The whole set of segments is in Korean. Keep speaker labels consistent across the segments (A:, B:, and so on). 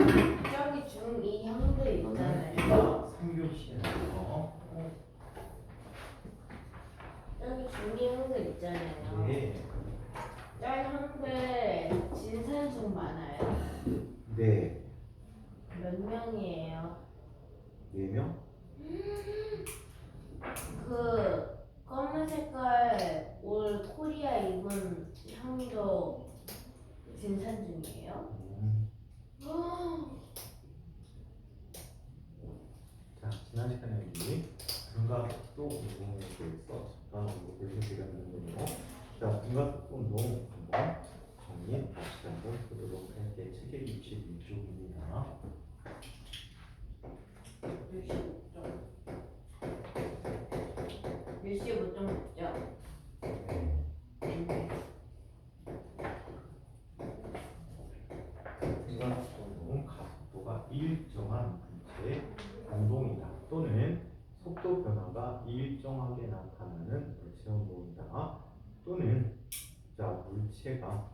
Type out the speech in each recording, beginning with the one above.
A: 저기 중2 형들 있잖아요.
B: 3교시에서
A: 저기 중2 형들 있잖아요.
B: 네.
A: 저희 형들 진산수 많아요.
B: 네.
A: 몇 명이에요?
B: 4명?
A: 그 검은 색깔 올 코리아 입은 형도 진산 중이에요?
B: 자, 지난 시간에 우리 등가속도 운동에 대해서 전반적으로 설명드렸는데요. 자, 등가속도 운동 한번 정리 다시 한번 보도록 할게요. 책의 61쪽입니다.
A: 몇시에 뭐좀 묻죠?
B: 등가속도는 가속도가 일정한 물체의 운동이다 또는 속도 변화가 일정하게 나타나는 물체 운동이다 또는 자 물체가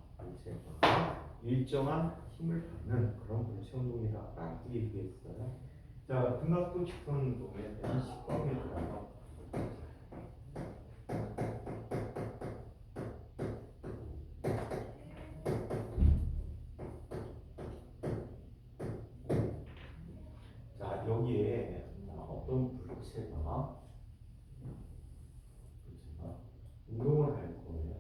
B: 일정한 힘을 받는 그런 물체 운동이다라고 얘기했어요. 자 등가속도 직선 운동에 대한 식범에 들어서 자 여기에 어떤 물체가 운동을 할 거예요.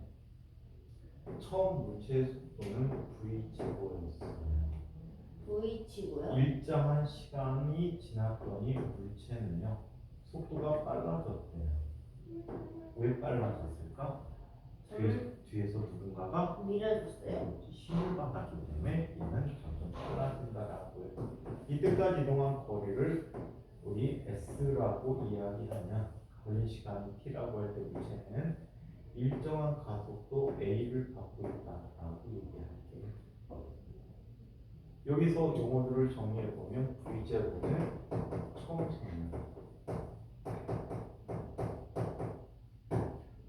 B: 처음 물체의 속도는 v제곱이었어요.
A: V치고요?
B: 일정한 시간이 지났더니 물체는요 속도가 빨라졌대요. 왜 빨라졌을까? 뒤에서 누군가가
A: 밀어줬어요.
B: 힘을 받았기 때문에 얘는 점점 빨라진다라고 해요. 이때까지 이동한 거리를 우리 S라고 이야기하면 걸린 시간이 T라고 할 때 물체는 일정한 가속도 A를 받고 있다라고 얘기할게요. 여기서 용어들을 정리해보면 V제곱은 처음성분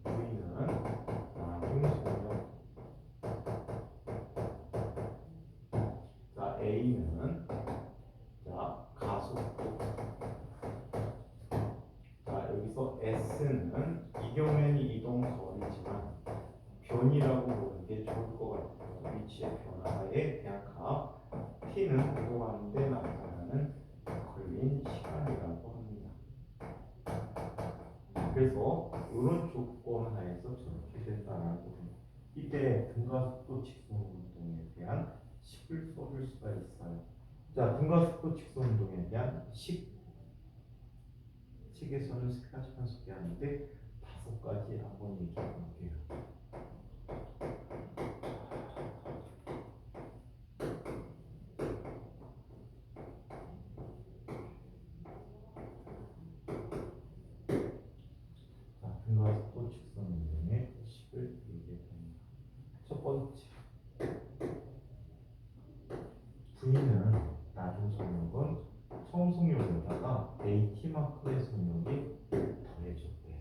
B: V는 나중성분 자 A는 자 가속도 자 여기서 S는 이 경우에는 이동 거리지만 변이라고 보는 게 좋을 것 같아요. 위치의 변화에 대한 값 T는 이동하는데 나타나는 걸린 시간이라고 합니다. 그래서 이런 조건 하에서 저렇게 된다라고 해요. 이때 등가속도 직선 운동에 대한 식을 써줄 수가 있어요. 자, 등가속도 직선 운동에 대한 식에서는 세 가지만 소개하는데 5가지 한번 얘기해 볼게요. 자, 등가속도 직선 운동의 식을 얘기해 봅니다. 첫 번째, V는 나중 속력은 처음 속력에다가 AT만큼의 속력이 더해졌대요.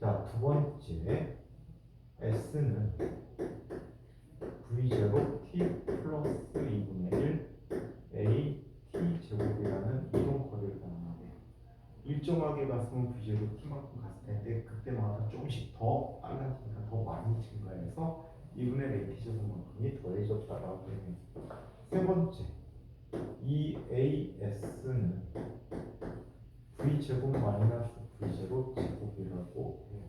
B: 자, 두 번째, S는 V제곱 T 플러스 2분의 1 AT 제곱이라는 이동 거리를 가능하대요. 일정하게 갔으면 V제곱 T만큼 갔을 텐데 그때마다 조금씩 더 빨라지니까 더 많이 증가해서 2분의 AT 제곱만큼이 더해졌다라고 해요. 세 번째, 이 AS는 V제곱 마이너스 V제곱 제곱이라고 해요.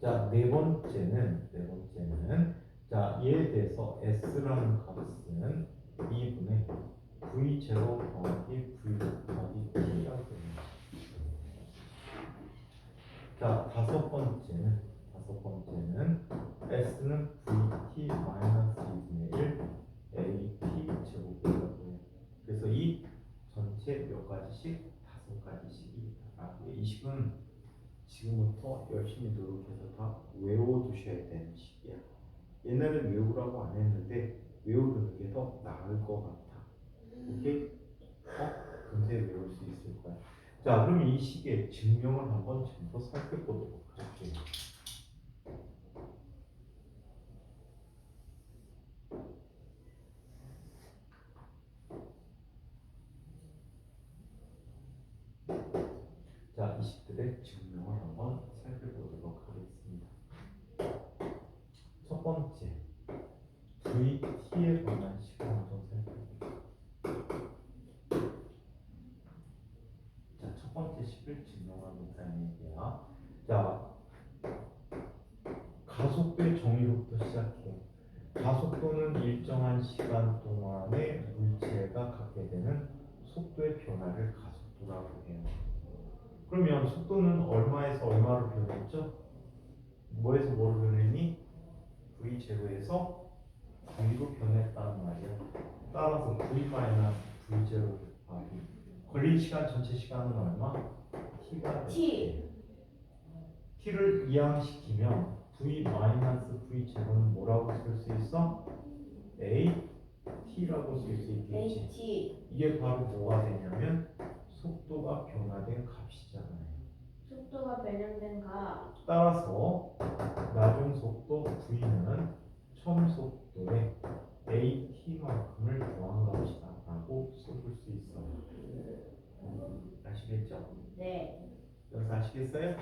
B: 자, 네 번째는 자, 얘에 대해서 S라는 값은 2분의 V제곱 더하기 V 곱하기 T라고 해요. 자, 다섯 번째는 S는 VT 마이너스 2분의 1 AT 제곱이라고 해요. 그래서 이 전체 몇 가지씩? 5가지씩이다. 이 식은 지금부터 열심히 노력해서 다 외워두셔야 되는 식이야. 옛날엔 외우라고 안 했는데 외우는 게 더 나을 것 같아. 오케이? 금세 외울 수 있을 거야. 자, 그럼 이 식의 증명을 한번 좀 더 살펴보도록 할게요. 식의 증명을 한번 살펴보도록 하겠습니다. 첫 번째, VT에 관한 식을 한번 살펴볼게요. 자, 첫 번째 식을 증명하겠다는 얘기야. 자, 가속도의 정의로부터 시작해. 가속도는 일정한 시간 동안에 물체가 갖게 되는 속도의 변화를 가속도라고 해요. 그러면 속도는 얼마에서 얼마로 변했죠? 뭐에서 뭐로 변했니? V0에서 V로 변했다는 말이야. 따라서 V-V0 곱하기 걸린 시간 전체 시간은 얼마? T가
A: T.
B: T를 이항시키면 V-V0는 뭐라고 쓸 수 있어? AT라고 쓸 수 있겠지.
A: AT.
B: 이게 바로 뭐가 되냐면 속도가 변화된 값이잖아요.
A: 속도가 변형된 값.
B: 따라서 나중 속도 V는 처음 속도의 AT만큼을 더한 값이다 라고 써볼 수 있어요. 아시겠죠?
A: 네.
B: 여기서 아시겠어요?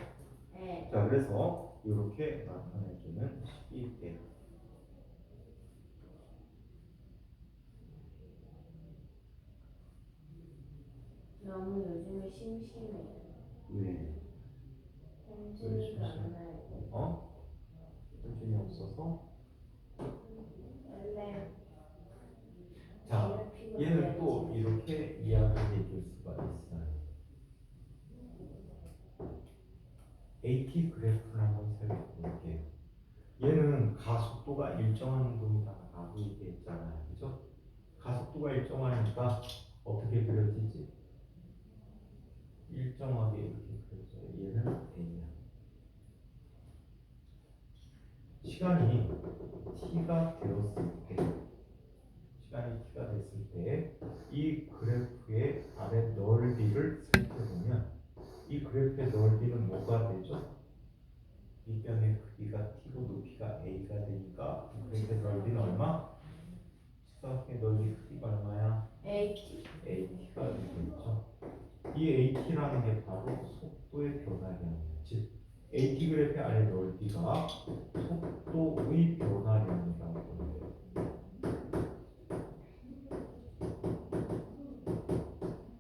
A: 네.
B: 자, 그래서 이렇게 나타내주는 식이 돼요.
A: 너무 요즘에 심심해요.
B: 왜?
A: 현진이가 안 와요.
B: 어? 현준이 없어서?
A: 원래
B: 자,
A: 괴롭히고
B: 얘는 또
A: 그래야지.
B: 이렇게 이야기해 줄 수가 있어요. AT 그래프를 한번 살펴볼게요. 얘는 가속도가 일정한 분이다라고 얘기했잖아요. 그죠? 가속도가 일정하니까 어떻게 그려지지? 일정하게 이렇게 그려져요. 얘는 A야. 시간이 T가 되었을 때, 시간이 T가 됐을 때, 이 그래프의 아래 넓이를 살펴보면, 이 그래프의 넓이는 뭐가 되죠? 빗변의 크기가 T고 높이가 A가 되니까, 이 그래프의 넓이는 얼마? 직사각의 넓이 크기가 얼마야?
A: AT.
B: AT가 되겠죠. 이 AT라는 게 바로 속도의 변화량이에요. 즉, AT 그래프의 아래 넓이가 속도의 변화량이라고 해요.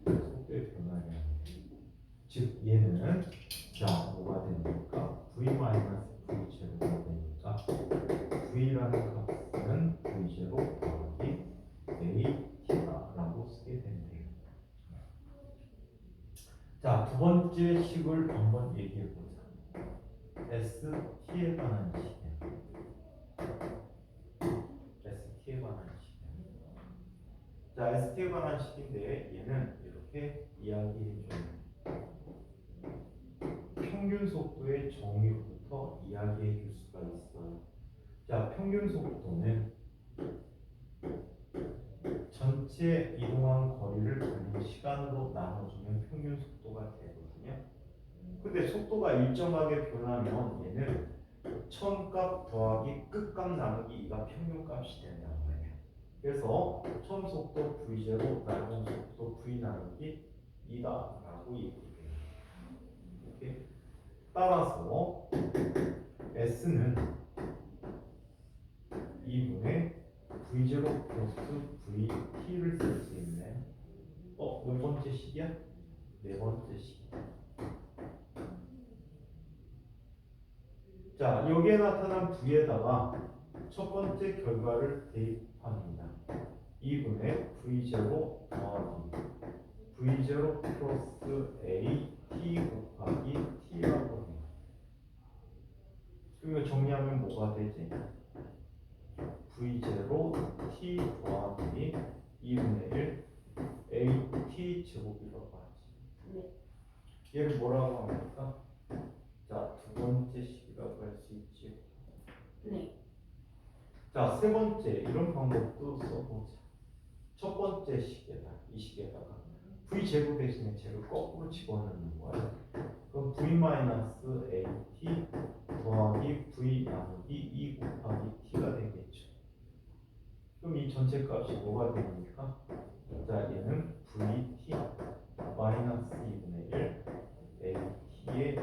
B: 속도의 변화량. 즉, 얘는 자 뭐가 됩니까? V-V0가 되니까 V라는 값은 V0 더하기 AT라고 쓰게 된대요. 자, 두 번째 식을 한번 얘기해 보자. ST에 관한 식이야. ST에 관한 식이야. 자, ST에 관한 식인데 얘는 이렇게 이야기해 줘요. 평균 속도의 정의로부터 이야기해 줄 수가 있어요. 자, 평균 속도는 전체 이동한 거리를 걸린 시간으로 나눠주면 평균 속도가 되거든요. 근데 속도가 일정하게 변하면 얘는 처음값 더하기 끝값 나누기 2가 평균값이 된단 말이에요. 그래서 처음 속도 V0 나중 속도 V 나누기 2다라고 얘기해요. 이렇게 따라서 S는 2분의 V0 플러스 VT를 쓸 수 있네. 몇 번째 식이야? 네 번째 식. 자, 여기에 나타난 V에다가 첫 번째 결과를 대입합니다. 2분의 V0 더하기 V0 플러스 AT 곱하기 T라고 해요. 그럼 이거 정리하면 뭐가 되지? V0 T 더하기 2분의 1 AT 제곱이라고 하지.
A: 네.
B: 얘를 뭐라고 합니까? 자, 두 번째 식이라고 할 수 있지.
A: 네.
B: 자, 세 번째 이런 방법도 써보자. 첫 번째 식에다 이 식에다가 v 제곱 대신에 제를 거꾸로 집어넣는 거야. 그럼 v-at 더하기 v 나누기 2 곱하기 t가 되겠죠. 그럼 이 전체 값이 뭐가 됩니까? 자, 얘는 vt 마이너스 2분의 1 at의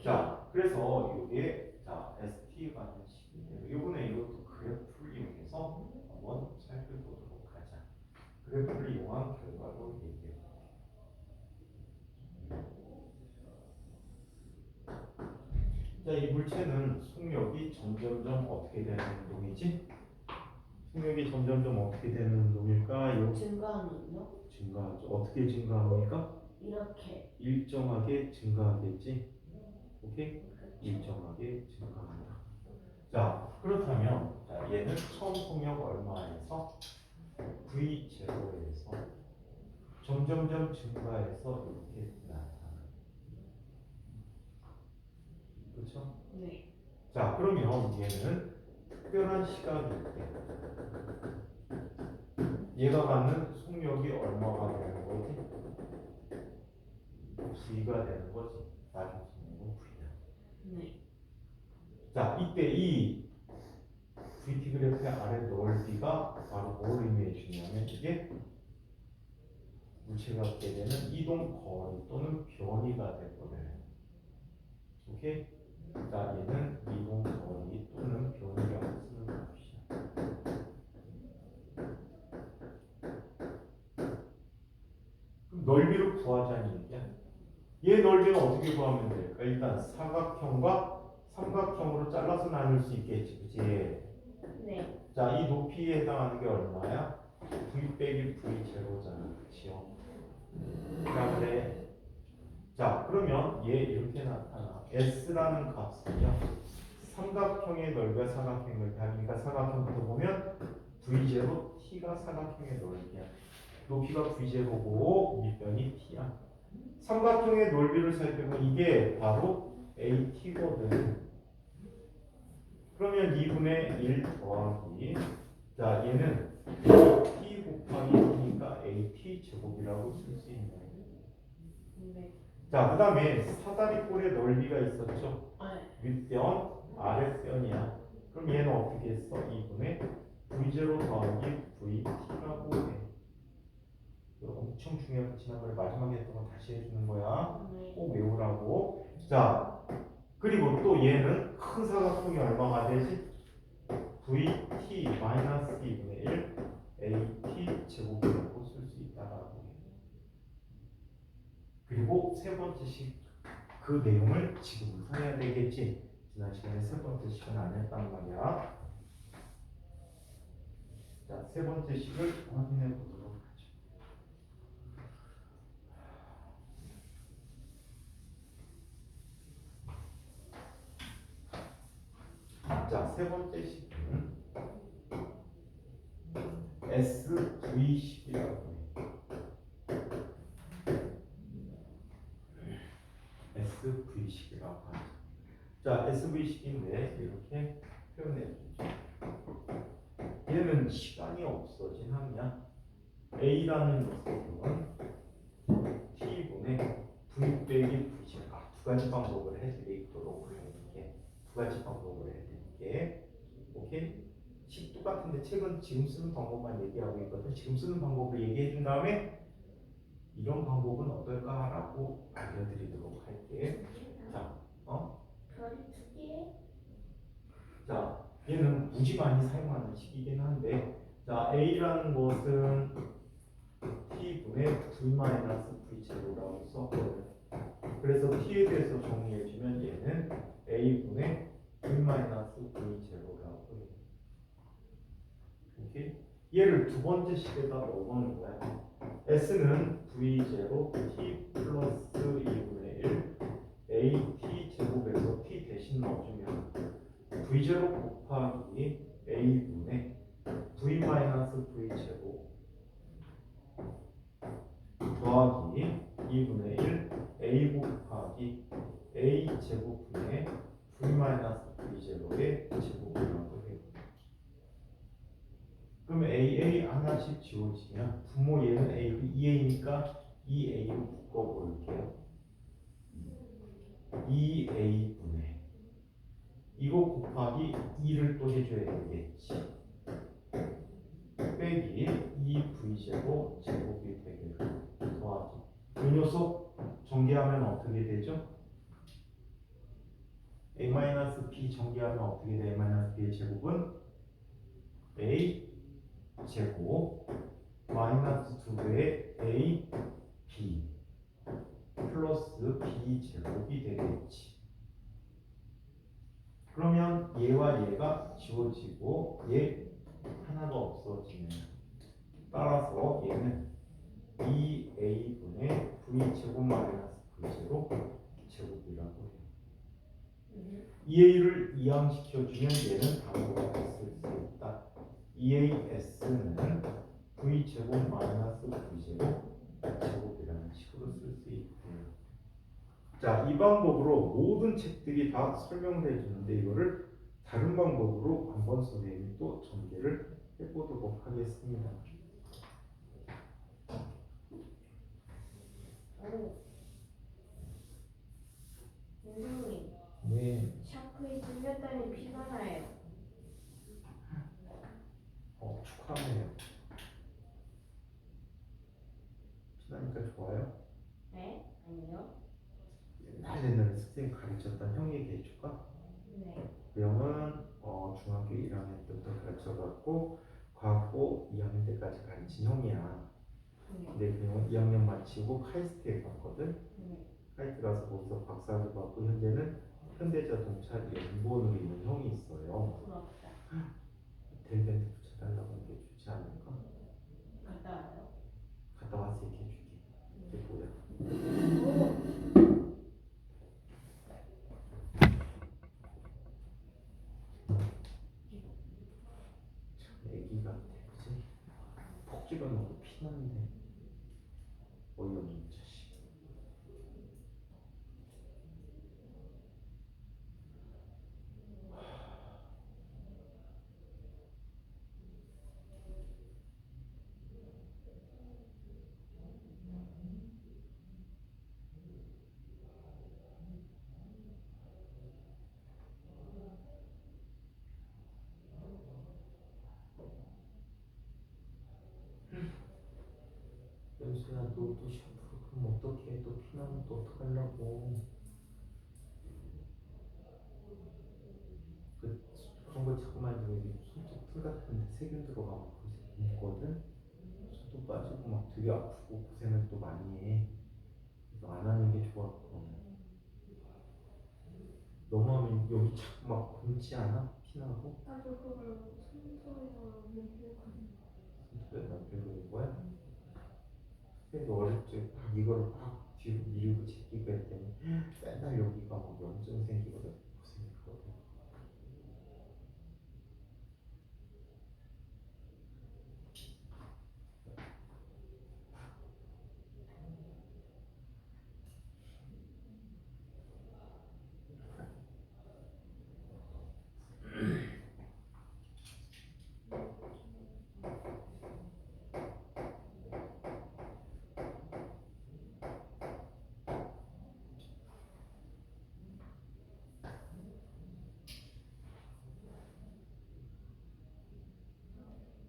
B: 자, 그래서 이게 자 ST가 된 식인데 이번에 이것도 그래프를 이용해서 한번 살펴보도록 하자. 그래프를 이용한 결과로 얘기해. 자, 이 물체는 속력이 점점점 어떻게 되는 운동이지? 속력이 점점점 어떻게 되는 운동일까요?
A: 증가하는요?
B: 증가하죠. 어떻게 증가합니까?
A: 이렇게.
B: 일정하게 증가하겠지. 오케이? 일정하게 증가합니다. 자, 그렇다면 자, 얘는 처음 속력 얼마에서 V0에서 점점점 증가해서 이렇게 나타나. 그렇죠?
A: 네.
B: 자, 그러면 얘는 특별한 시각일 때 얘가 갖는 속력이 얼마가 되는 거지? V가 되는 거지. 나중 속력은 V야.
A: 네.
B: 자, 이때 이 VT 그래프의 아래 넓이가 바로 뭘 의미해 주냐면 이게 물체가 갖게 되는 이동 거리 또는 변이가 되거든요. 오케이? 자, 얘는 이동 거리 또는 변이라고 쓰는 값이야. 그럼 넓이를 구하자는 얘기야. 얘 넓이는 어떻게 구하면 될까? 일단 사각형과 삼각형으로 잘라서 나눌 수 있겠지, 그치?
A: 네.
B: 자, 이 높이에 해당하는 게 얼마야? V 빼기 V0잖아, 그치요? 그다음에 자, 그러면 얘 이렇게 나타나. S라는 값은요, 삼각형의 넓이와 사각형의 넓이 하니까 사각형부터 보면 V0, T가 사각형의 넓이야. 높이가 V0고 밑변이 T야. 삼각형의 넓이를 살펴보면 이게 바로 AT거든. 그러면 2분의 1 더하기 자 얘는 T 곱하기 T니까 AT 제곱이라고 쓸 수 있는 거예요.
A: 네.
B: 자, 그 다음에 사다리꼴의 넓이가 있었죠.
A: 네.
B: 윗변, 아랫변이야. 그럼 얘는 어떻게 했어? 2분의 V0 더하기 VT라고 해. 이거 엄청 중요한 지난번에 마지막에 했던 거 다시 해주는 거야.
A: 네.
B: 꼭 외우라고. 자, 그리고 또 얘는 큰 사각형이 얼마가 되지? VT 마이너스 2분의 1 AT 제곱이라고 쓸 수 있다라고 해. 그리고 세 번째 식 그 내용을 지금부터 해야 되겠지. 지난 시간에 세 번째 식은 안 했단 말이야. 자, 세 번째 식을 확인해 보도록 하죠. 자, 세 번째 식은 SV식이라고 해. SV식이라고 하죠. 자, SV식인데 이렇게 표현해 주죠. 얘는 시간이 없어진 항이야. A라는 녀석은 T분의 V 빼기 V식. 두 가지 방법을 해드리도록 할게. 두 가지 방법을 해드릴게. 오케이? 식 똑같은데 책은 지금 쓰는 방법만 얘기하고 있거든. 지금 쓰는 방법을 얘기해 준 다음에 이런 방법은 어떨까라고 알려드리도록 할게. 자,
A: 별이 두 개.
B: 자, 얘는 무지 많이 사용하는 식이긴 한데, 자, A라는 것은 T분의 V-V0라고 썼거든. 그래서 T에 대해서 정리해주면 얘는 A분의 V-V0라고 해. 오케이? 얘를 두 번째 식에다 넣어보는 거야. S는 V0 T 플러스 2분의 1 AT 제곱에서 T 대신 넣어주면 V0 곱하기 A분의 V 마이너스 V 제곱 더하기 2분의 1 A 곱하기 A 제곱분의 V 마이너스 V 제곱의 제곱이라고 해요. 그럼 AA 하나씩 지워지면 분모 얘는 A, 2A니까 2A로 묶어볼게요. 2A분의 이거 곱하기 2를 또 해줘야 되겠지. 빼기 2V제곱 제곱이 되겠고 더하기 이 녀석 전개하면 어떻게 되죠? a-b 전개하면 어떻게 돼? a-b의 제곱은 a 제곱 마이너스 2배의 a b 플러스 b 제곱이 되겠지. 그러면 얘와 얘가 지워지고 얘 하나가 없어지네요. 따라서 얘는 2a분의 v 제곱 마이너스 v 제곱 제곱이라고 해요. 2a를 이항시켜주면 얘는 다음과 같이 쓸 수 있다. 2as는 v 제곱 마이너스 v 제곱 제곱이라는 식으로 쓸 수 있고요. 자, 이 방법으로 모든 책들이 다 설명해 주는데 이거를 다른 방법으로 한번 선생님이 또 전개를 해보도록 하겠습니다.
A: 선생님,
B: 네,
A: 샤프에 뚫렸다니 피가 나요.
B: 축하해요. 피나니까 좋아요?
A: 네? 아니요?
B: 옛날에 선생님 가르쳤던 형 얘기해 줄까?
A: 네.
B: 그 형은 중학교 1학년 때부터 가르쳐갖고 과학고 2학년 때까지 가르친 형이야.
A: 네.
B: 근데 그 형은 2학년 마치고 카이스트에 갔거든.
A: 네.
B: 카이스트 가서 거기서 박사도 받고 현재는 현대자동차 연구원으로 있는 형이 있어요.
A: 부럽다.
B: 델벤트 붙여달라고 하는 게 좋지 않을까?
A: 갔다 와요.
B: 갔다 와서 얘기해 줄게. 이게 뭐야? 참 애기 같아, 그치? 폭지가 너무 피나는데 어이없는 자식. 연수야, 너도 샴푸 그럼 어떡해? 또 피나면 또 어떡하려고? 그런 거 자꾸 만지고 이게 손톱 풀 같은데 세균 들어가면 고생이거든. 손톱 빠지고 막 되게 아프고 고생을 또 많이 해. 그래서 안 하는 게 좋아. 너무 하면 여기 자꾸 막 굼지 않아? 피나고?
A: 나도 그걸 손소리로 느끼거든요.
B: 손톱에 남겨놓은 거야? 근데 어릴 때 막 이거를 막 뒤로 밀고 제끼고 했더니 맨날 여기가 막 염증 생기거든. 고생했거든.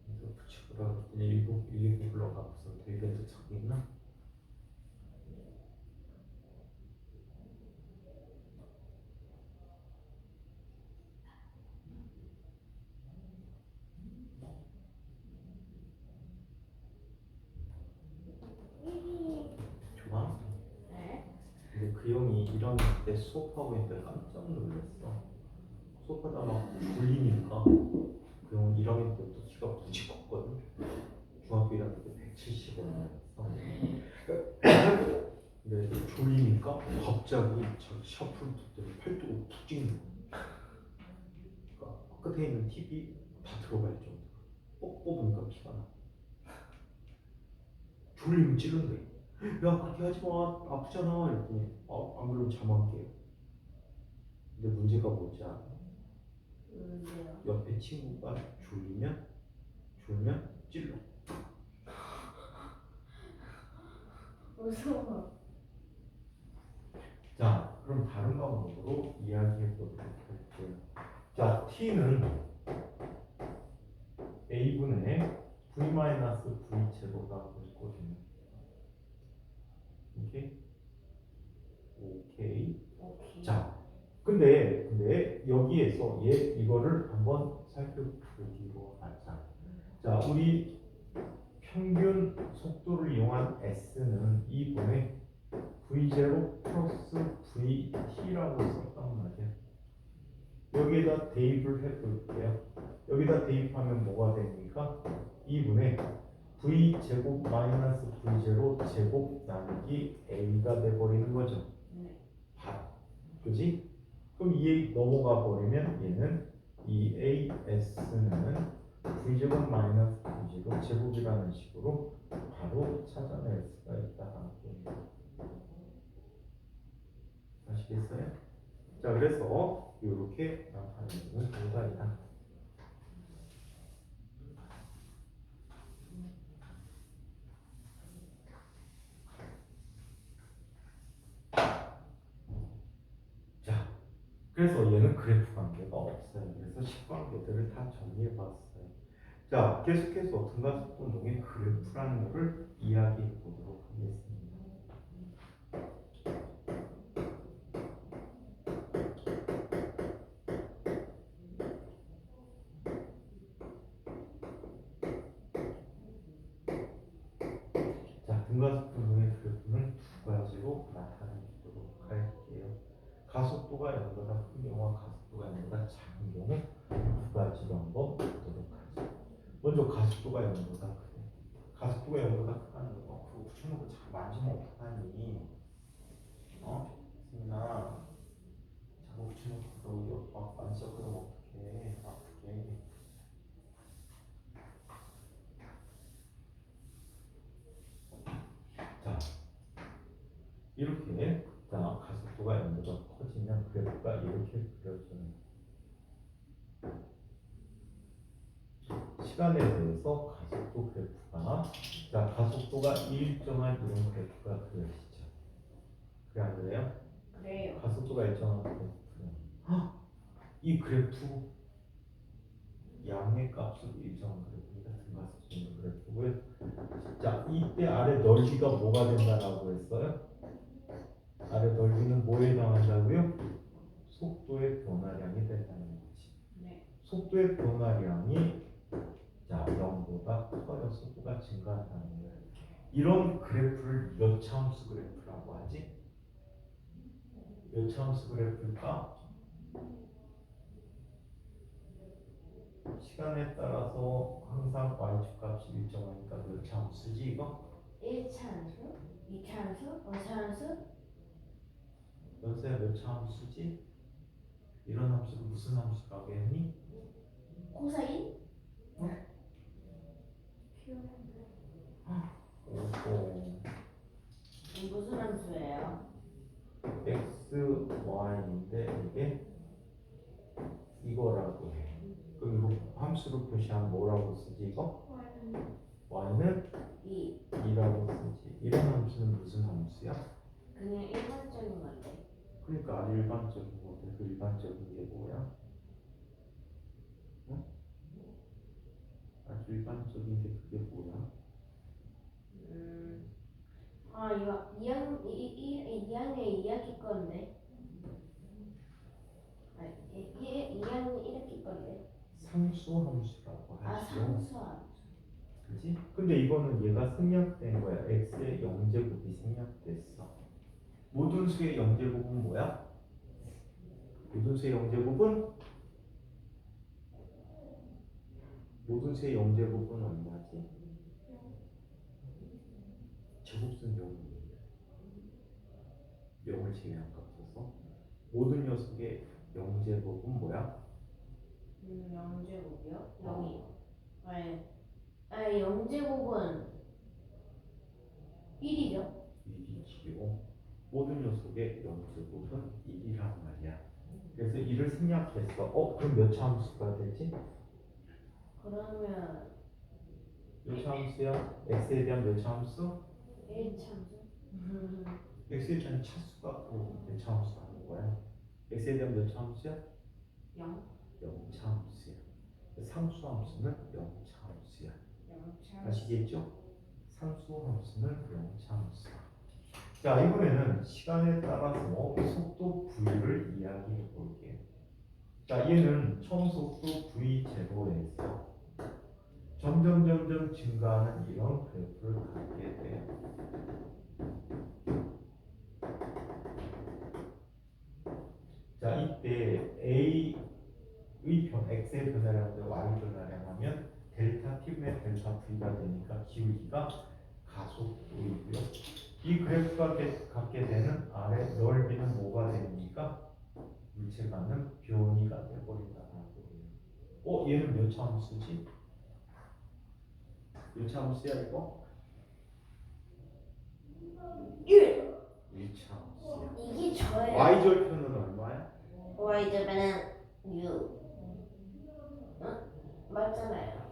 B: 그래서 붙이고라 그랬더니 119 불러가 무슨 델벤트 찾고 있나? 좋아?
A: 네?
B: 근데 그 형이 1학년 때 수업하고 있는데 깜짝 놀랐어. 수업하다 막 졸리니까 그 형 1학년 때부터 키가 무지 컸거든. 중학교 1학년 때 170원이었어. 근데 졸리니까 갑자기 저 샤프를 뒀더니 팔뚝을 푹 찍는 거야. 그러니까 끝에 있는 TV 다 들어갈 정도. 뻑 뽑으니까 피가 나. 졸리면 찌른대. 야, 그렇게 하지 마. 아프잖아. 이랬더니 안 그러면 잠 안 깨요. 근데 문제가 뭐지 알아?
A: 뭔데요?
B: 옆에 친구가 졸면 찔러.
A: 무서워.
B: 자, 그럼 다른 방법으로 이야기해 보도록 할게요. 자, t는 a분의 v-v 제곱하고 있거든요. 오케이? 오케이.
A: 오케이.
B: 자, 근데 근데 여기에서 이거를 한번 살펴보기로 하자. 자, 우리 평균 속도를 이용한 S는 2분의 V0 플러스 VT라고 썼단 말이야. 여기에다 대입을 해볼게요. 여기다 대입하면 뭐가 됩니까? 2분의 V제곱 마이너스 V0 제곱 나누기 A가 돼버리는 거죠.
A: 네.
B: 그지? 그럼 2A 넘어가 버리면 얘는 2AS는 V제곱 마이너스 V제곱 제곱이라는 식으로 바로 찾아낼 수가 있다. 아시겠어요? 자, 그래서 이렇게 나타내는 결과이다. 자, 그래서 얘는 그래프 관계가 없어요. 그래서 식관계들을 다 정리해 봤어요. 자, 계속해서 등가속도 운동의 그래프라는 것을 이야기해 보도록 하겠습니다. 자, 등가속도 운동의 그래프는 두 가지로 나타내도록 할게요. 가속도가 0보다 큰 경우와 가속도가 0보다 작은 경우 두 가지로 한번 보도록 하죠. 먼저 가속도가 0보다 크대. 가속도가 0보다 크다는 거 그거 붙여놓고 자꾸 만지면 어떡하니? 승민아, 자꾸 붙여놓고 막 만지고 그러면 어떡해? 아프게. 자, 이렇게 가속도가 0보다 커지면 그래프가 이렇게 그려져요. 시간에 대해서 가속도 그래프가 가속도가 일정한 이런 그래프가 그려지죠. 그래 안 그래요?
A: 그래요.
B: 가속도가 일정한 그래프. 이 그래프 양의 값으로 일정한 그래프입니다. 등가속도 그래프고요. 자, 이때 아래 넓이가 뭐가 된다라고 했어요? 아래 넓이는 뭐에 해당한다고요? 속도의 변화량이 된다는 거지.
A: 네.
B: 속도의 변화량이 0보다 커요. 속도가 증가한다는 거예요. 이런 그래프를 몇 차함수 그래프라고 하지? 몇 차함수 그래프일까? 시간에 따라서 항상 y축 값이 일정하니까 몇 차함수지 이거?
A: 1차함수? 2차함수? 5차함수?
B: 연세야 몇 차함수지? 이런 함수를 무슨 함수라고 했니?
A: 코사인?
B: 오호.
A: 무슨 함수예요?
B: x, y인데 이게 이거라고 해. 그럼 이거 함수로 표시하면 뭐라고 쓰지 이거? y는 2라고 쓰지. 이런 함수는 무슨 함수야?
A: 그냥 일반적인 건데.
B: 그러니까 아주 일반적인 건데 그 일반적인 게 뭐야? 응? 아주 일반적인 게 그게 뭐야?
A: 이거 2학년 2학기 건데. 2학년 1학기 건데.
B: 상수함수라고 하죠.
A: 상수함수.
B: 그지? 근데 이거는 얘가 생략된 거야. x의 영제곱이 생략됐어. 모든 수의 영제곱은 뭐야? 모든 수의 영제곱은 얼마지? 제곱은 0입니다. 0을 제외한 값에서 모든 녀석의 영제곱은 뭐야?
A: 영제곱이요? 0이. 영제곱은 1이죠?
B: 1이지요. 모든 녀석의 영제곱은 1이란 말이야. 그래서 1을 생략했어. 그럼 몇 차 함수가 되지?
A: 그러면
B: 몇 차 함수야? x에 대한 몇 차 함수?
A: 1차함수?
B: x에 대한 차수가 몇 차 함수 하는 거야? x에 대한 몇 차 함수야?
A: 0?
B: 0차 함수야. 상수 함수는 0차 함수야.
A: 0차.
B: 아시겠죠? 상수 함수는 0차 함수야. 자, 이번에는 시간에 따라서 속도 v를 이야기해 볼게요. 자, 얘는 처음 속도 v0에서 점점 증가하는 이런 그래프를 갖게 돼요. 자, 이때 A의 X의 변화량과 Y 변화량 하면 델타 T분의 델타 V가 되니까 기울기가 가속도이고요. 이 그래프가 갖게 되는 아래 넓이는 뭐가 됩니까? 물체가는 변이가 되어버린다는 거예요. 얘는 몇 차 함수지? 몇 차 함수야 이거?
A: 1.
B: 1차 함수야.
A: 이게 저예요.
B: y절편은 얼마야?
A: y절편은 6. 응? 맞잖아요.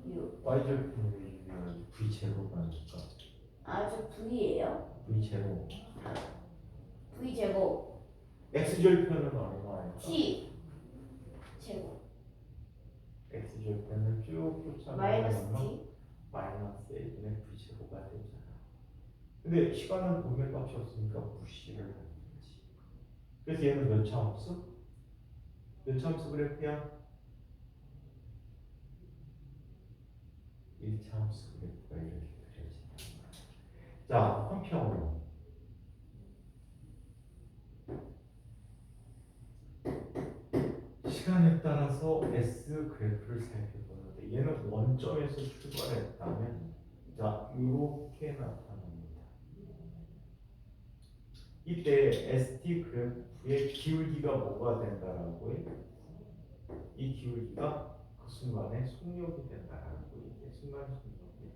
A: 6.
B: y절편은 v0가 아닐까?
A: 저 V예요?
B: v0.
A: V 제곱
B: x절편은 얼마일까?
A: T 제곱
B: x절편은 쭉 쫓아가면
A: 마이너스 T
B: 마이너스 a분의 v0가 되잖아. 근데 시간은 공의 값이 없으니까 무시를 하는 거지. 그래서 얘는 몇 차 함수? 몇 차 함수 그래프야? 1차 함수 그래프가 이렇게 그려진다. 자, 한편으로 시간에 따라서 S 그래프를 살펴보는데 얘는 원점에서 출발했다면 자, 이렇게 나타납니다. 이때 ST 그래프의 기울기가 뭐가 된다라고요? 이 기울기가 그 순간에 속력이 된다라고 이게 순간 속력이.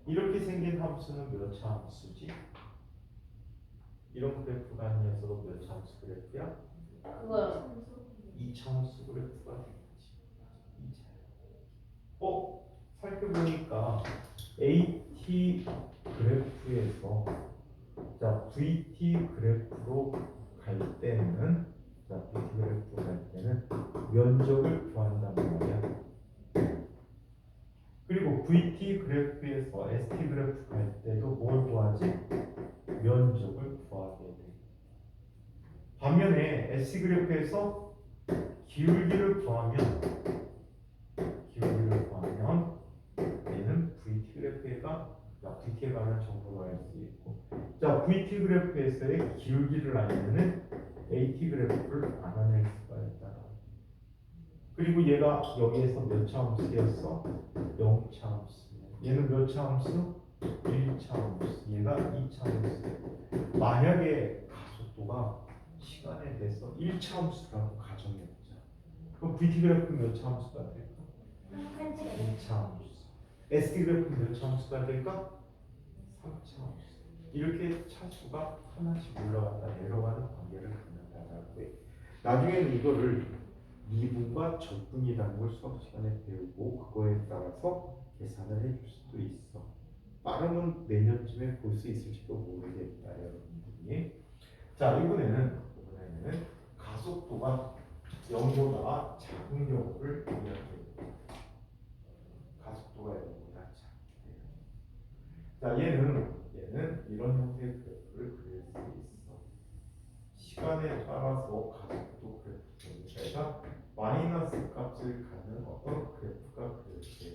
B: 이렇게 생긴 함수는 몇 차 함수지? 이런 그래프가 아니어서 몇 차 함수 그래프야?
A: 그거
B: 2차 함수 그래프가 되겠지. 2차. 살펴보니까 AT 그래프에서 자 VT 그래프로 갈 때는 VT 그래프로 갈 때는 면적을 구한단 말이야. 그리고 VT 그래프에서 ST 그래프 갈 때도 뭘 구하지? 면적을 구하게 돼. 반면에 ST 그래프에서 기울기를 구하면 얘는 VT 그래프가 VT에 관한 정보를 알 수 있고, 자 VT 그래프에서의 기울기를 알면은 AT 그래프를 알아낼 수가 있다. 그리고 얘가 여기에서 몇 차 함수였어? 0차 함수. 얘는 몇 차 함수? 1차 함수. 얘가 2차 함수. 만약에 가속도가 시간에 대해서 1차 함수라고 가정해보자. 그럼 VT 그래프는 몇 차 함수가 될까? 2차 함수. ST 그래프는 몇 차 함수가 될까? 3차 함수. 이렇게 차수가 하나씩 올라갔다 내려가는 관계를 갖는다라고 해. 나중에는 이거를 미분과 적분이라는 걸 수학 시간에 배우고 그거에 따라서 계산을 해줄 수도 있어. 빠르면 내년쯤에 볼 수 있을지도 모르겠다, 여러분들이. 자, 이번에는 가속도가 0보다 작은 경우를 이야기해요. 가속도가 0보다 작대요. 자, 얘는 이런 형태의 그래프를 그릴 수 있어. 시간에 따라서 가속도 그래프가 마이너스 값을 갖는 어떤 그래프가 그려져요.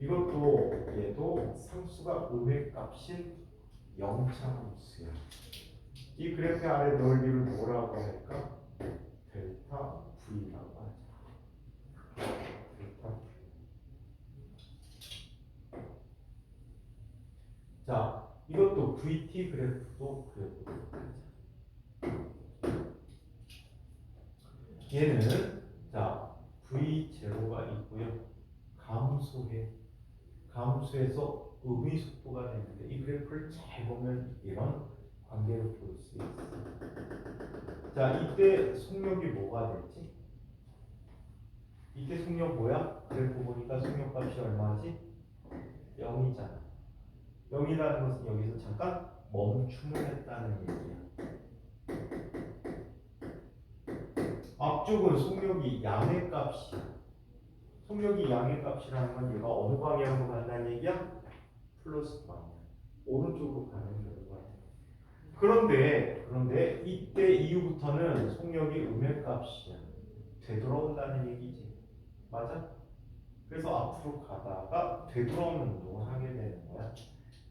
B: 이것도 얘도 상수가 음의 값인 0차 함수야. 이 그래프 아래 넓이를 뭐라고 할까? 델타 V라고 하자. 델타 V. 자, 이것도 VT 그래프도 그려보도록 하자. 얘는 자 V0가 있고요. 감소해서 음의 속도가 되는데 이 그래프를 잘 보면 이런 관계를 볼 수 있어. 자, 이때 속력이 뭐가 됐지? 이때 속력 뭐야? 그래프 보니까 속력 값이 얼마지? 0이잖아. 0이라는 것은 여기서 잠깐 멈춤을 했다는 얘기야. 앞쪽은 속력이 양의 값이야. 속력이 양의 값이라는 건 얘가 어느 방향으로 간다는 얘기야? 플러스 방향. 오른쪽으로 가는 결과예요. 그런데 이때 이후부터는 속력이 음의 값이야. 되돌아온다는 얘기지. 맞아? 그래서 앞으로 가다가 되돌아오는 운동을 하게 되는 거야.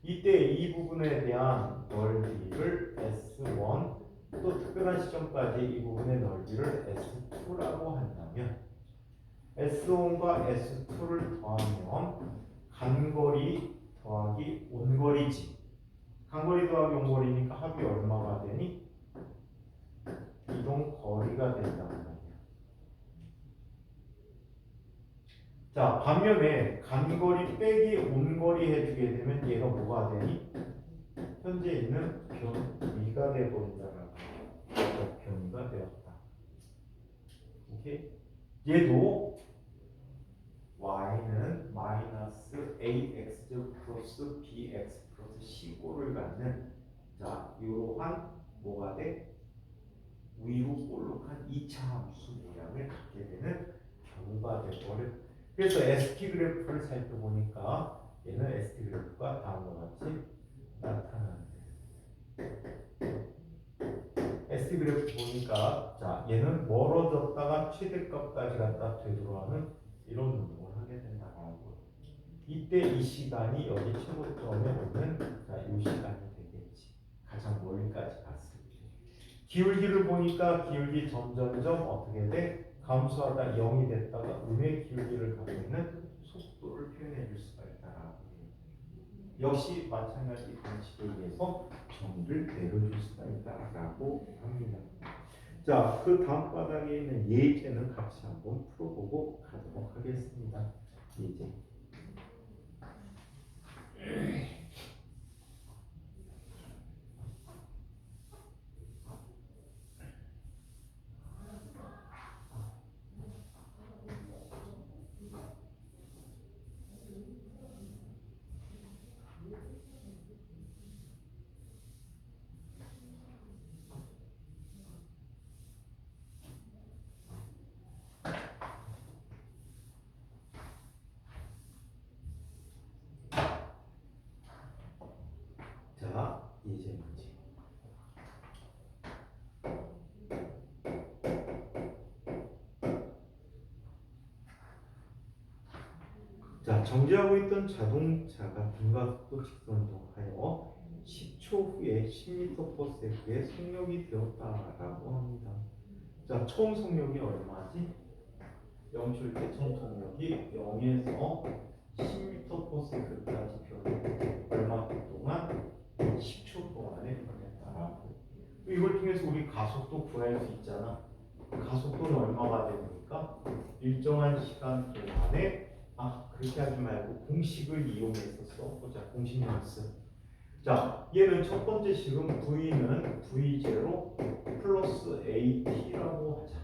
B: 이때 이 부분에 대한 넓이를 S1 또 특별한 시점까지 이 부분의 넓이를 S2라고 한다면 S1과 S2를 더하면 간거리 더하기 온거리지. 간거리 더하기 온거리니까 합이 얼마가 되니? 이동 거리가 된다는 거야. 자, 반면에 간거리 빼기 온거리 해주게 되면 얘가 뭐가 되니? 현재 있는 변위가 되어버린다는 거야. 변위가 되었다. 오케이? 얘도 y는 마이너스 ax 플러스 bx 플러스 c5를 갖는 자, 이러한 뭐가 돼? 위로 볼록한 2차 함수 모양을 갖게 되는 경우가 되어버려. 그래서 ST 그래프를 살펴보니까 얘는 ST 그래프가 다음과 같이 나타나는데 ST 그래프 보니까 자 얘는 멀어졌다가 최대값까지 갖다 되돌아가는 이런 운동을 하게 된다고. 이때 이 시간이 여기 최고점에 오는 자, 이 시간이 되겠지. 가장 멀리까지 갔을 때. 기울기를 보니까 기울기 점점점 어떻게 돼? 감소하다 0이 됐다가 음의 기울기를 갖고 있는 속도를 표현해 줄 수가 있다라고 해요. 역시 마찬가지 방식에 의해서 정의를 내려줄 수가 있다라고 합니다. 자, 그 다음 바닥에 있는 예제는 같이 한번 풀어보고 가도록 하겠습니다. 예제. 자, 예제 문제. 자, 정지하고 있던 자동차가 등가속도 직선이동하여 10초 후에 10m/s의 속력이 되었다라고 합니다. 자, 처음 속력이 얼마지? 0초일 때 처음 속력이 0에서 10m/s까지 변해 얼마 동안? 10초 동안에 변했다라고. 이걸 통해서 우리 가속도 구할 수 있잖아. 가속도는 얼마가 됩니까? 일정한 시간 동안에 그렇게 하지 말고 공식을 이용해서 써보자. 공식 연습. 자, 얘는 첫 번째 식은 V는 V0 플러스 AT라고 하자.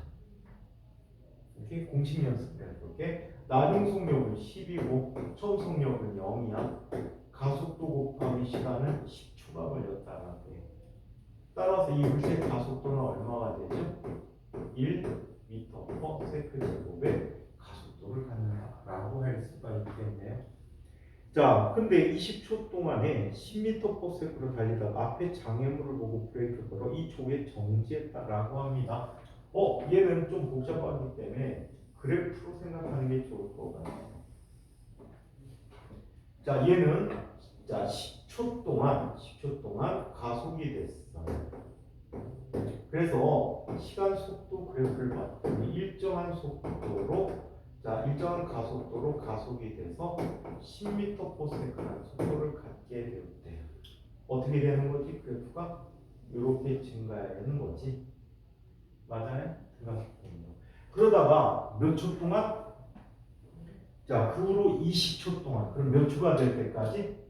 B: 이렇게 공식 연습을 해볼게. 나중 속력은 10이고 처음 속력은 0이야. 가속도 곱하기 시간은 10초가 걸렸다라고 해. 따라서 이 물체 가속도는 얼마가 되죠? 1m/s 제곱의 가속도를 갖는다라고 할 수가 있겠네요. 자, 근데 20초 동안에 10m/s로 달리다가 앞에 장애물을 보고 브레이크 걸어 이 조에 정지했다라고 합니다. 얘는 좀 복잡하기 때문에 그래프로 생각하는 게 좋을 것 같아요. 자, 얘는 자 10초 동안 가속이 됐어. 그래서 시간 속도 그래프를 봤더니 일정한 가속도로 가속이 돼서 10m/s라는 속도를 갖게 되었대요. 어떻게 되는 거지? 그래프가 이렇게 증가하는 거지. 맞아요? 등가속도는요. 그러다가 몇 초 동안? 자, 그 후로 20초 동안. 그럼 몇 초가 될 때까지?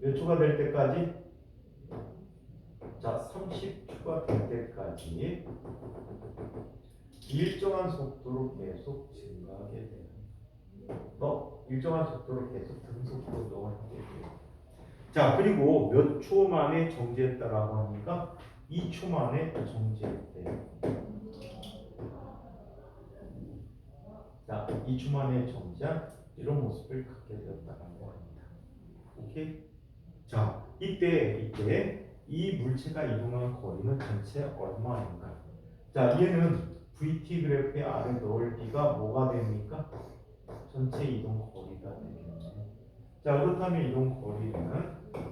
B: 몇 초가 될 때까지? 자, 30초가 될 때까지 일정한 속도로 계속 증가하게 돼요. 일정한 속도로 계속 등속 운동을 하게 돼요. 자, 그리고 몇 초 만에 정지했다라고 하니까 2초 만에 정지했대요. 자, 2초 만에 정지한 이런 모습을 갖게 되었다라고 합니다. 오케이? 자. 자, 이때 이 물체가 이동한 거리는 전체 얼마인가? 자, 얘는 VT 그래프의 아래 넓이가 뭐가 됩니까? 전체 이동 거리가 되겠네. 자, 그렇다면 이동 거리는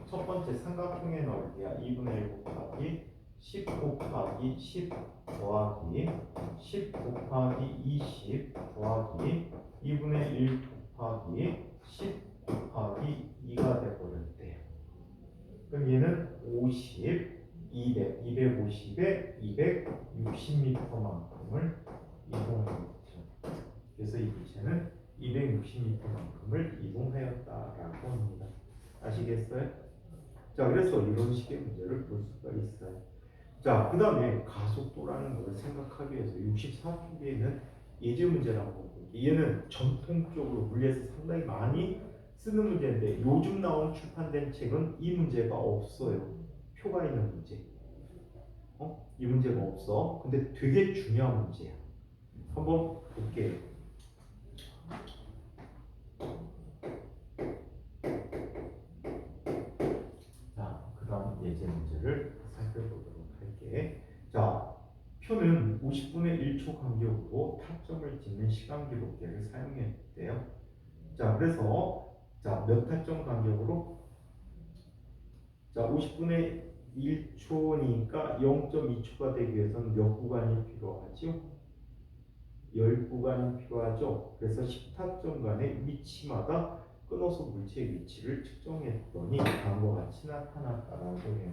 B: 첫 번째 삼각형의 넓이야. 2분의 1 곱하기 10 곱하기 10 더하기 10 곱하기 20 더하기 2분의 1 곱하기 10 곱하기 2가 되버렸대요. 그럼 얘는 50, 200, 250에 260m만큼을 이동하였죠. 그래서 이 물체는 260m만큼을 이동하였다라고 합니다. 아시겠어요? 자, 그래서 이런 식의 문제를 볼 수가 있어요. 자, 그 다음에 가속도라는 것을 생각하기 위해서 64쪽에는 예제 문제라고 보고, 얘는 전통적으로 물리에서 상당히 많이 쓰는 문제인데 요즘 나온 출판된 책은 이 문제가 없어요. 표가 있는 문제. 이 문제가 없어. 근데 되게 중요한 문제야. 한번 볼게요. 자, 그 다음 예제 문제를 살펴보도록 할게. 자, 표는 50분의 1초 간격으로 타점을 짓는 시간 기록계를 사용했대요. 자, 그래서 자, 몇 타점 간격으로? 자, 50분의 1초니까 0.2초가 되기 위해서는 몇 구간이 필요하죠? 10구간이 필요하죠. 그래서 10타점 간의 위치마다 끊어서 물체의 위치를 측정했더니 다음과 같이 나타났다라고 해요.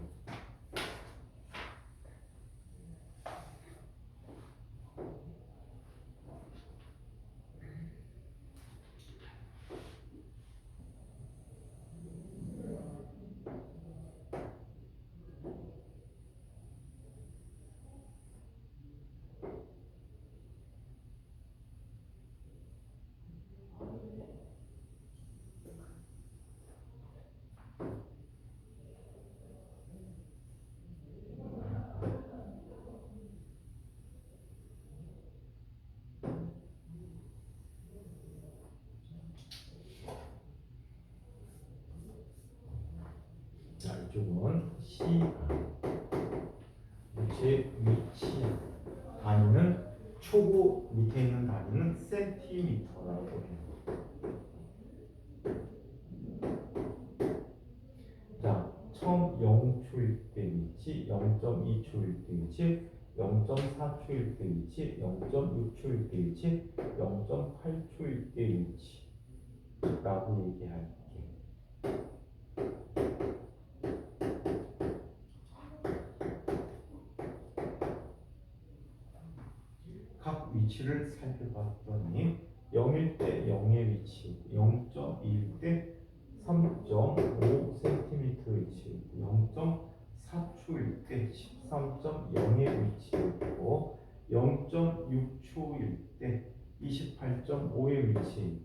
B: 자, 이쪽은 시간, 물체의 위치, 단위는 초고, 밑에 있는 단위는 센티미터라고 해요. 자, 처음 0초일 때 위치, 0.2초일 때 위치, 0.4초일 때 위치, 0.6초일 때 위치, 0.8초일 때 위치라고 얘기할게. 각 위치를 살펴봤더니 0일 때 0의 위치, 0.2일 때 3.5cm 위치, 0.4초일 때 13.0의 위치였고 0.6초일 때 28.5의 위치,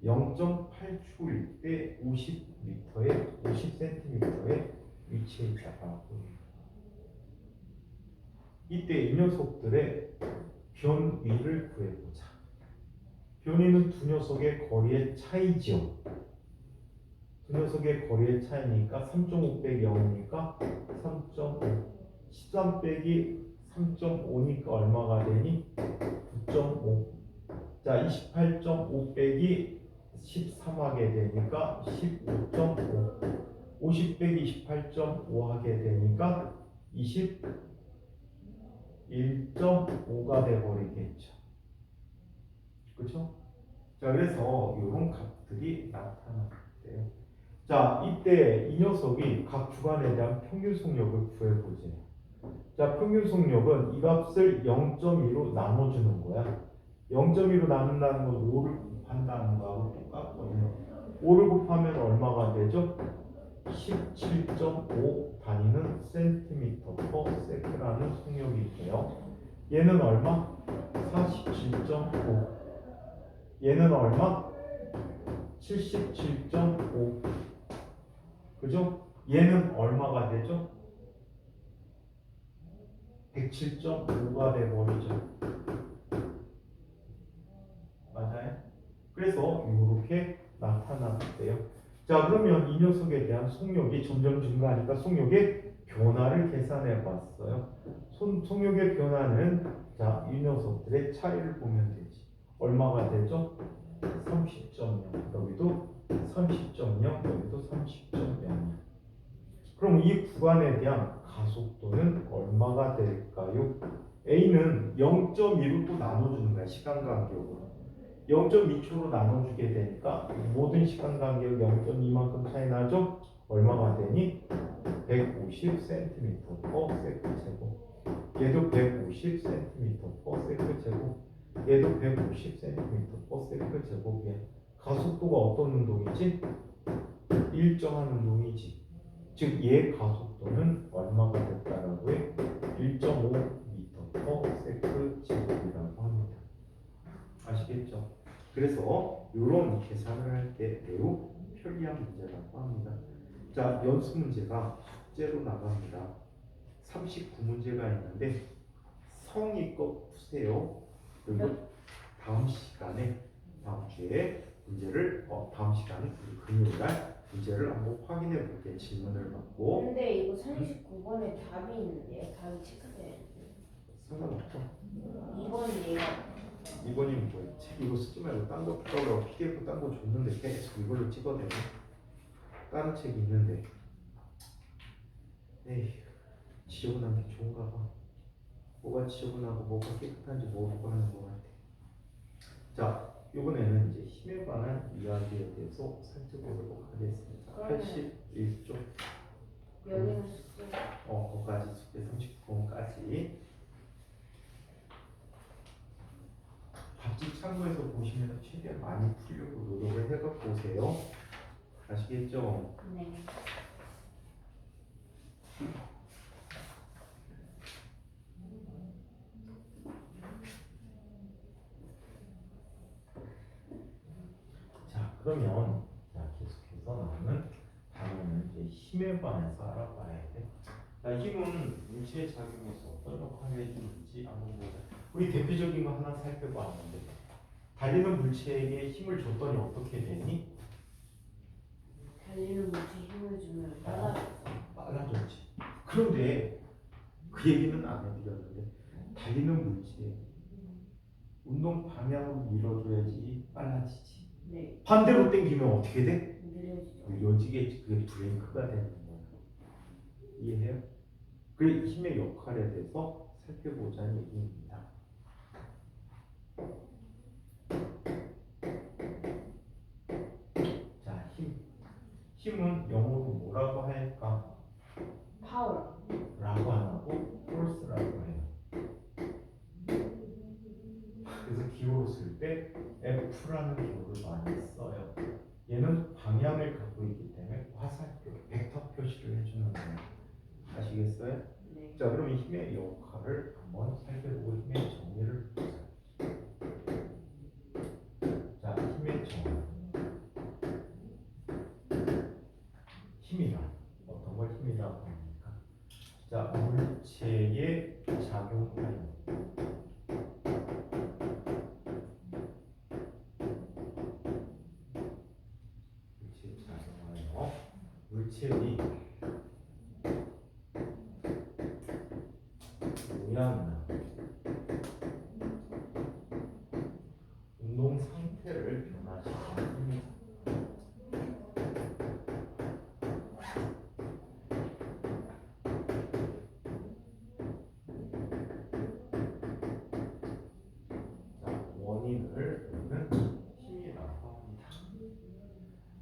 B: 0.8초일 때 50cm의 위치에 있다고. 이때 이 녀석들의 변위를 구해보자. 변위는 두 녀석의 거리의 차이죠. 두 녀석의 거리의 차이니까 3.5 빼기 0이니까 3.5. 13 빼기 3.5니까 얼마가 되니? 9.5. 자, 28.5 빼기 13 하게 되니까 15.5. 50 빼기 28.5 하게 되니까 1.5가 돼버리겠죠. 그렇죠? 자, 그래서 이런 값들이 나타났대요. 자, 이때 이 녀석이 각 주간에 대한 평균 속력을 구해보세요. 자, 평균 속력은 이 값을 0.2로 나눠주는 거야. 0.2로 나눈다는 건 5를 곱한다는 거하고 똑같거든요. 5를 곱하면 얼마가 되죠? 17.5 단위는 센티미터 퍼 세크라는 속력이 있고요. 얘는 얼마? 47.5. 얘는 얼마? 77.5. 그죠? 얘는 얼마가 되죠? 107.5가 돼버리죠. 맞아요? 그래서 이렇게 나타났대요. 자, 그러면 이 녀석에 대한 속력이 점점 증가하니까 속력의 변화를 계산해 봤어요. 속력의 변화는 자, 이 녀석들의 차이를 보면 되지. 얼마가 되죠? 30.0. 여기도 30.0, 여기도 30.0. 그럼 이 구간에 대한 가속도는 얼마가 될까요? A는 0.2로 또 나눠주는 거야. 시간 간격으로. 0.2초로 나눠주게 되니까 모든 시간 간격 0.2만큼 차이 나죠? 얼마가 되니? 150cm per 제곱. 얘도 150cm per 제곱. 얘도 150cm per 제곱이야. 가속도가 어떤 운동이지? 일정한 운동이지. 즉 얘 가속도는 얼마가 됐다라고 해? 1.5m per 제곱이라고 합니다. 아시겠죠? 그래서 이런 계산을 할 때 매우 편리한 문제라고 합니다. 자, 연습 문제가 숙제로 나갑니다. 39문제가 있는데 성의껏 푸세요. 그리고 다음 시간에 다음 주에 문제를 다음 시간에 금요일 날 문제를 한번 확인해 볼게요. 질문을 받고.
A: 근데 이거 39번에 답이 있는데요. 답이 체크돼야 돼요.
B: 상관없죠.
A: 2번 얘가
B: 2번이 뭐예요? 책 이거 쓰지 말고 딴 거 필요하고 PDF 딴 거 줬는데 계속 이걸로 찍어대네. 다른 책이 있는데. 에이, 지저분한 게 좋은가 봐. 뭐가 지저분하고 뭐가 깨끗한지 모르고 하는 것 같아. 자, 이번에는 이제 힘에 관한 이야기에 대해서 살펴보도록 하겠습니다.
A: 그러면
B: 81쪽.
A: 여기는 숙제.
B: 거기까지 숙제 39번까지. 답집 참고해서 보시면 최대한 많이 풀려고 노력을 해서 보세요. 아시겠죠?
A: 네.
B: 자, 그러면 자, 계속해서 나는 다음은 이제 힘에 관해서 알아봐야 돼. 자, 힘은 물체의 작용에서 어떤 역할을 해주는지 한번 보자. 우리 대표적인 거 하나 살펴봤는데 달리는 물체에게 힘을 줬더니 어떻게 되니?
A: 달리는 물체 힘을 주면 빨라졌어.
B: 빨라졌지. 그런데 그 얘기는 안 해드렸는데 달리는 물체 운동 방향으로 밀어줘야지 빨라지지.
A: 네.
B: 반대로 당기면 어떻게 돼?
A: 느려지죠.
B: 느려지겠지. 그게 브레이크가 되는 거야. 이해해요? 그 힘의 역할에 대해서 살펴보자는 얘기입니다. 자, 힘은 영어로 뭐라고 할까?
A: 파워.
B: 라고 안 하고 force라고 해요. 그래서 기호로 쓸 때 F라는 기호를 많이 써요. 얘는 방향을 갖고 있기 때문에 화살표, 벡터 표시를 해주는 거예요. 아시겠어요?
A: 네.
B: 자, 그럼 이 힘의 역할을 한번 살펴보고 힘의 정의를 보자. 자, 힘의 정의. 힘이란 어떤 걸 힘이라고 합니까? 자, 물체의 작용하는 물체의 모양이나 운동 상태를 변화시키는 힘입니다. 자, 원인을 우리는 힘이라고 합니다.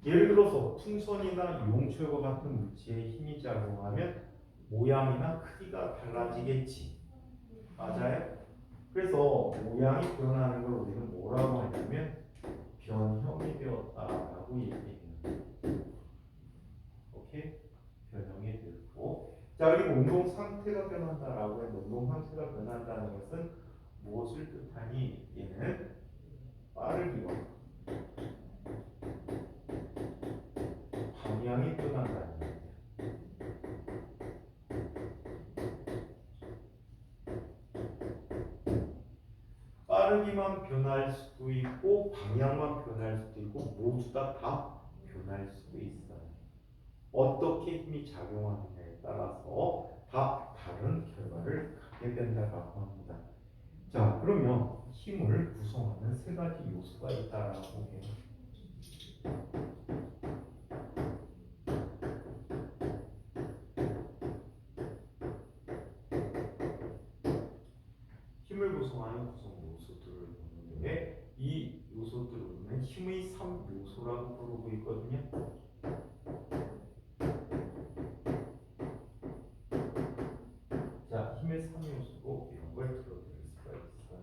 B: 예를 들어서 풍선이나 용출과 같은 물체에 힘이 작용하면 모양이나 크기가 달라지겠지. 맞아요? 그래서 모양이 변하는 걸 우리는 뭐라고 하냐면 변형이 되었다라고 얘기해요. 오케이? 변형이 되고. 자, 그리고 운동 상태가 변한다라고 해서 운동 상태가 변한다는 것은 무엇을 뜻하니? 얘는 빠르기와 방향이 변한다는 거예요. 빠르기만 변할 수도 있고 방향만 변할 수도 있고 모두 다 변할 변할 수도 있어요. 어떻게 힘이 작용하느냐에 따라서 다 다른 결과를 갖게 된다고 합니다. 자, 그러면 힘을 구성하는 세 가지 요소가 있다라고 해요. 힘을 구성하는 구성 요소들을 보는데 이 요소들은 힘의 3요소라고 부르고 있거든요. 자, 힘의 3요소로 이런 걸 들어드릴 수가 있어요.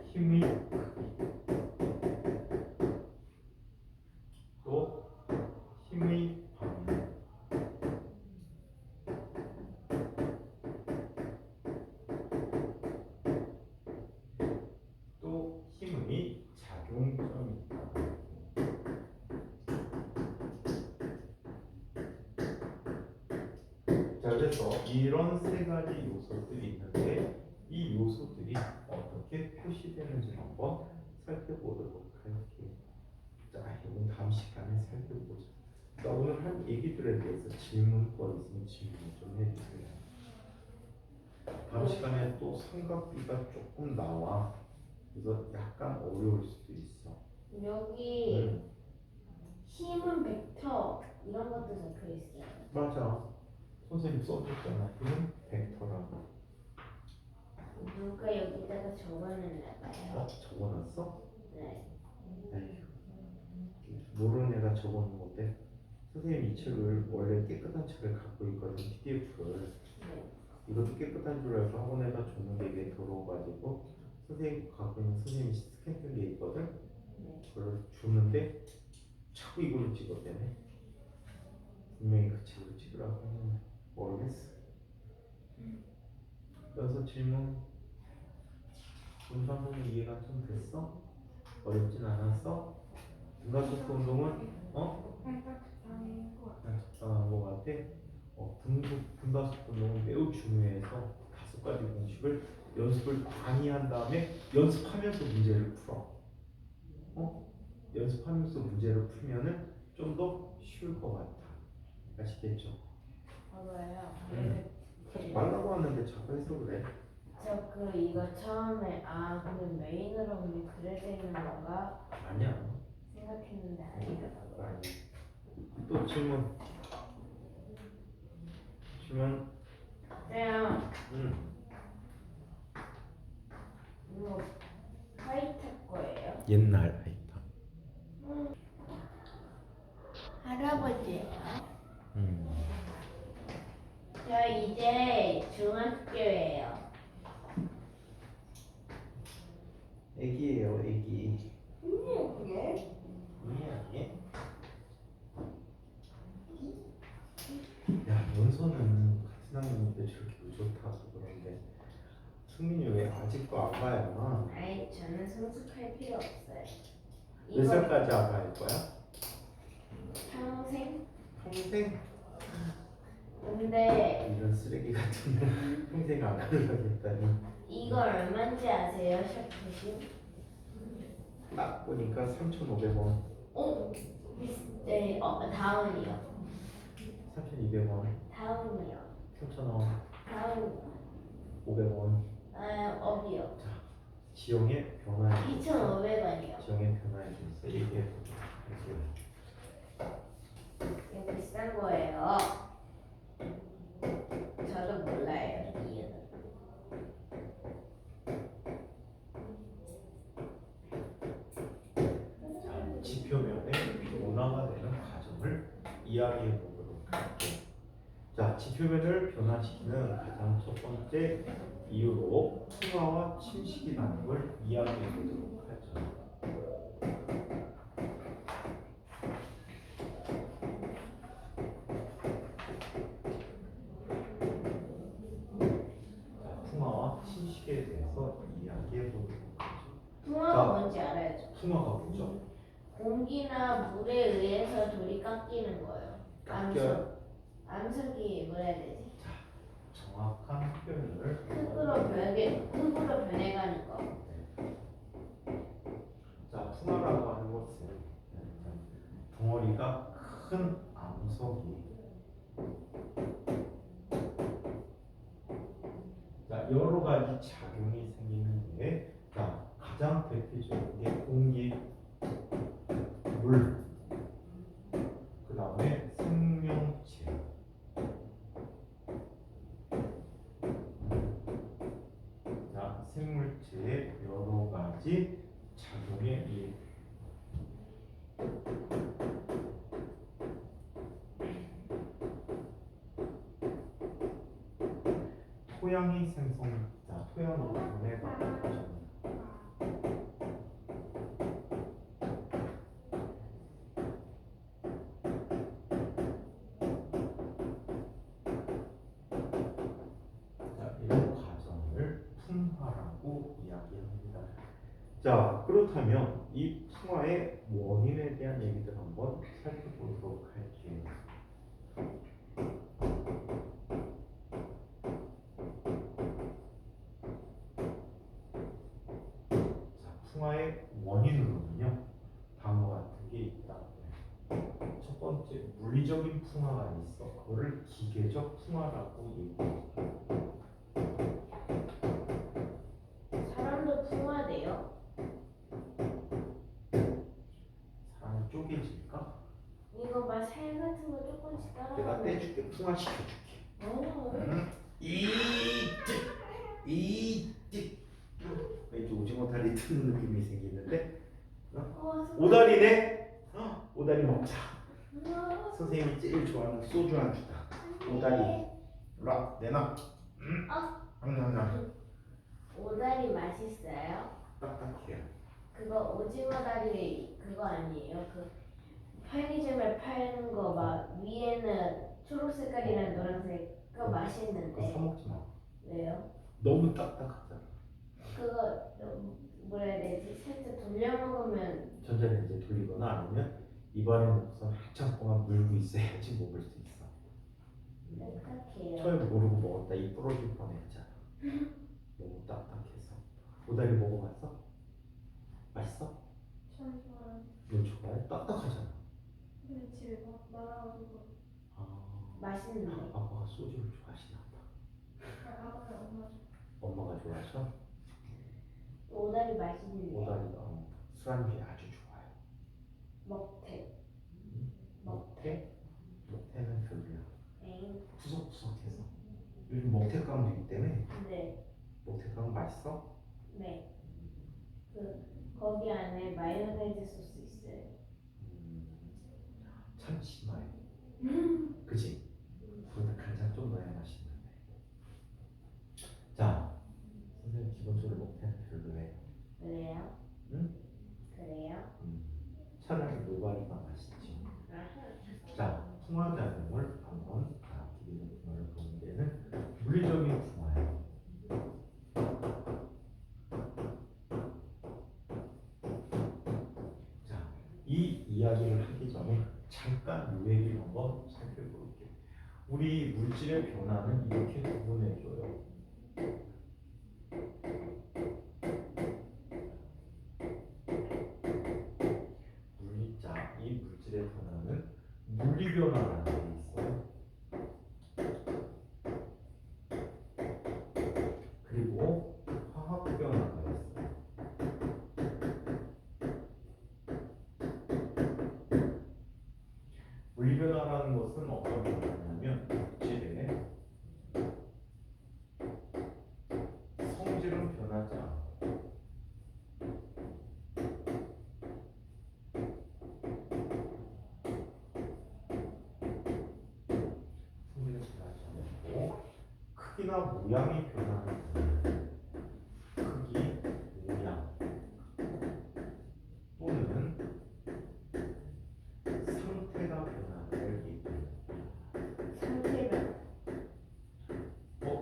B: 힘의 크기, 또 힘의 방향, 또 힘의 작용점입니다. 자, 그래서 이런 세 가지 요소들이 있는데 이 요소들이 어떻게 표시되는지 한번 살펴보도록 할게요. 자, 이건 다음 시간에 살펴보자. 자, 오늘 한 얘기들에 대해서 질문거리 있으면 질문 좀 해주세요. 다음 시간에 또 삼각비가 조금 나와. 그래서 약간 어려울 수도 있어.
A: 여기 힘은 벡터 이런 것도 적혀 있어요.
B: 맞아. 선생님 써줬잖아. 힘은 벡터라고.
A: 누가 여기다가 적어놨나 봐요.
B: 적어놨어?
A: 네.
B: 에휴, 모르는 애가 적어놓은 건데 선생님 이 책을 원래 깨끗한 책을 갖고 있거든. PDF를.
A: 네.
B: 이것도 깨끗한 줄 알고 학원에다 줬는데 이게 더러워가지고 선생님 갖고 있는 선생님이 스캔한 게 있거든.
A: 네.
B: 그걸 주는데 자꾸 이걸로 찍었대네. 분명히 그 책으로 찍으라고 했는데 모르겠어. 여기서 질문. 분산분의 이해가 좀 됐어? 어렵진 않았어? 분가속도 운동은 적당한 것 같아. 분가속도 운동은 매우 중요해서 5가지 공식을 연습을 많이 한 다음에 연습하면서 문제를 풀어. 연습하면서 문제를 풀면은 좀 더 쉬울 것 같아. 아시겠죠?
A: 봐봐요.
B: 하지 말라고 하는데 자꾸 해서 그래.
A: 저 이거 처음에 그냥 메인으로 그냥 그려져 있는 건가
B: 아니야.
A: 생각했는데 아니더라고요.
B: 아니. 또 질문.
A: 그냥
B: 응.
A: 이거 화이트 거예요?
B: 옛날 아이파.
A: 할아버지예요.
B: 응.
A: 저 이제 중학교예요.
B: 애기예요, 애기.
A: 예?
B: 아니. 야, 연서는 같은 학년인데 저렇게 좋다고 그러는데 승민이 왜 아직도 아가야?
A: 아니 저는 성숙할 필요 없어요.
B: 몇 살까지 아가일 거야?
A: 평생?
B: 평생?
A: 근데
B: 이런 쓰레기 같은 평생 아가를 하겠다니.
A: 이거 얼마인지 아세요? 샤프신?
B: 딱 보니까 3,500원,
A: 네, 다음이요.
B: 3,200원,
A: 다음이요.
B: 3,000원,
A: 다음
B: 500원.
A: 업이요.
B: 지영의 변화에
A: 2,500원이요.
B: 지영의 변화에 대해서 얘기해 보도록 할게요.
A: 이거 비싼 거예요. 저도 몰라요. 이유는.
B: 자, 지표면에 변화가 되는 과정을 이야기해 보도록 할게요. 자, 지표면을 변화시키는 가장 첫 번째 이유로 풍화와 침식이라는 걸 이야기해 보도록 하죠. 자, 풍화와 침식에 대해서 이야기해 보도록 하죠.
A: 풍화가 뭔지 알아야죠.
B: 풍화가 뭐죠?
A: 공기나 물에 의해서 돌이 깎이는 거예요.
B: 깎여요?
A: 암석이 뭐라 해야 되지?
B: 정확한 표현을
A: 흙으로 변해가는 거.
B: 자, 풍화라고 하는 것은 덩어리 덩어리가 큰 암석이에요. 자, 여러 가지 작용이 생기는데, 자, 가장 대표적인 게 공기, 물, 그 다음에 생명체. 자, 생물체의 여러 가지 작용에 의해 토양이 생성, 자, 토양으로 변해가는 과정입니다. 자, 이런 과정을 풍화라고 이야기합니다. 자, 그렇다면 이 풍화의 원인에 대한 얘기들 한번 살펴보도록 할게요. 자, 풍화의 원인으로는요, 다음과 같은 게 있다. 첫 번째, 물리적인 풍화가 있어. 그거를 기계적 풍화라고 얘기해요.
A: 사람도 풍화돼요?
B: 사람이 쪼개질까?
A: 이거 막 살 같은 거 조금씩
B: 내가
A: 따라가면
B: 떼줄게. 풍화시켜줄게. 이찍 왠지 오징어 다리 뜯는 느낌이 생기는데 오다리네. 오다리 먹자. 선생님이 제일 좋아하는 소주 안주다. 오다리. 라 내놔.
A: 오다리 맛있어요?
B: 딱딱해요.
A: 그거 오징어 다리 그거 아니에요? 그 편의점에 파는 거 막 위에는 초록 색깔이랑 노란색 그거
B: 그거
A: 맛있는데
B: 사먹지 마.
A: 왜요?
B: 너무 딱딱하잖아.
A: 그거 뭐라 해야 되지? 살짝 돌려 먹으면
B: 전자레인지에 돌리거나 아니면 입안에 넣고서 한참 동안 물고 있어야지 먹을 수 있어.
A: 딱딱해요.
B: 처음에 모르고 먹었다 이 부러질 뻔했잖아. 너무 딱딱해서. 오다리 먹어봤어? 맛있어?
C: 전 좋아요.
B: 너 좋아해? 딱딱하잖아.
C: 근데 집에 막 말아가지고
A: 맛있는데
B: 아빠가 소주를 좋아하시나 봐.
C: 아빠랑 엄마
B: 엄마가 좋아하셔?
A: 오다리 맛있는데
B: 오다리가 술안주에 아주 좋아요.
A: 먹태
B: 먹태? 먹태는 별로야.
A: 엥?
B: 푸석푸석해서. 요즘 먹태깡도 있다며?
A: 네.
B: 먹태깡 맛있어?
A: 네. 거기 안에 마요네즈 소스 있어요.
B: 참 심하네. 그치? 거기다 간장 좀 넣어야 맛있는데. 자, 선생님 기본적으로 먹태는 별로예요.
A: 그래요?
B: 응?
A: 그래요?
B: 차라리 노가리가 맛있지.
A: 아하.
B: 자, 풍화작용을 한번 기계적 풍화를 보는 데는 물리적인 풍화예요. 자, 이 이야기를 하기 전에 잠깐 요 얘기를 한번 살펴볼게요. 우리 물질의 변화는 이렇게 구분해줘요. 이 물질의 변화는 물리 변화라는 게 있어요. 그리고 화학 변화가 있어요. 물리 변화라는 것은 어떤 변화냐면 물질의 성질은 변하지 않고 크기나 모양이 변하는 거예요. 크기, 모양 또는 상태가 변하는 얘기예요.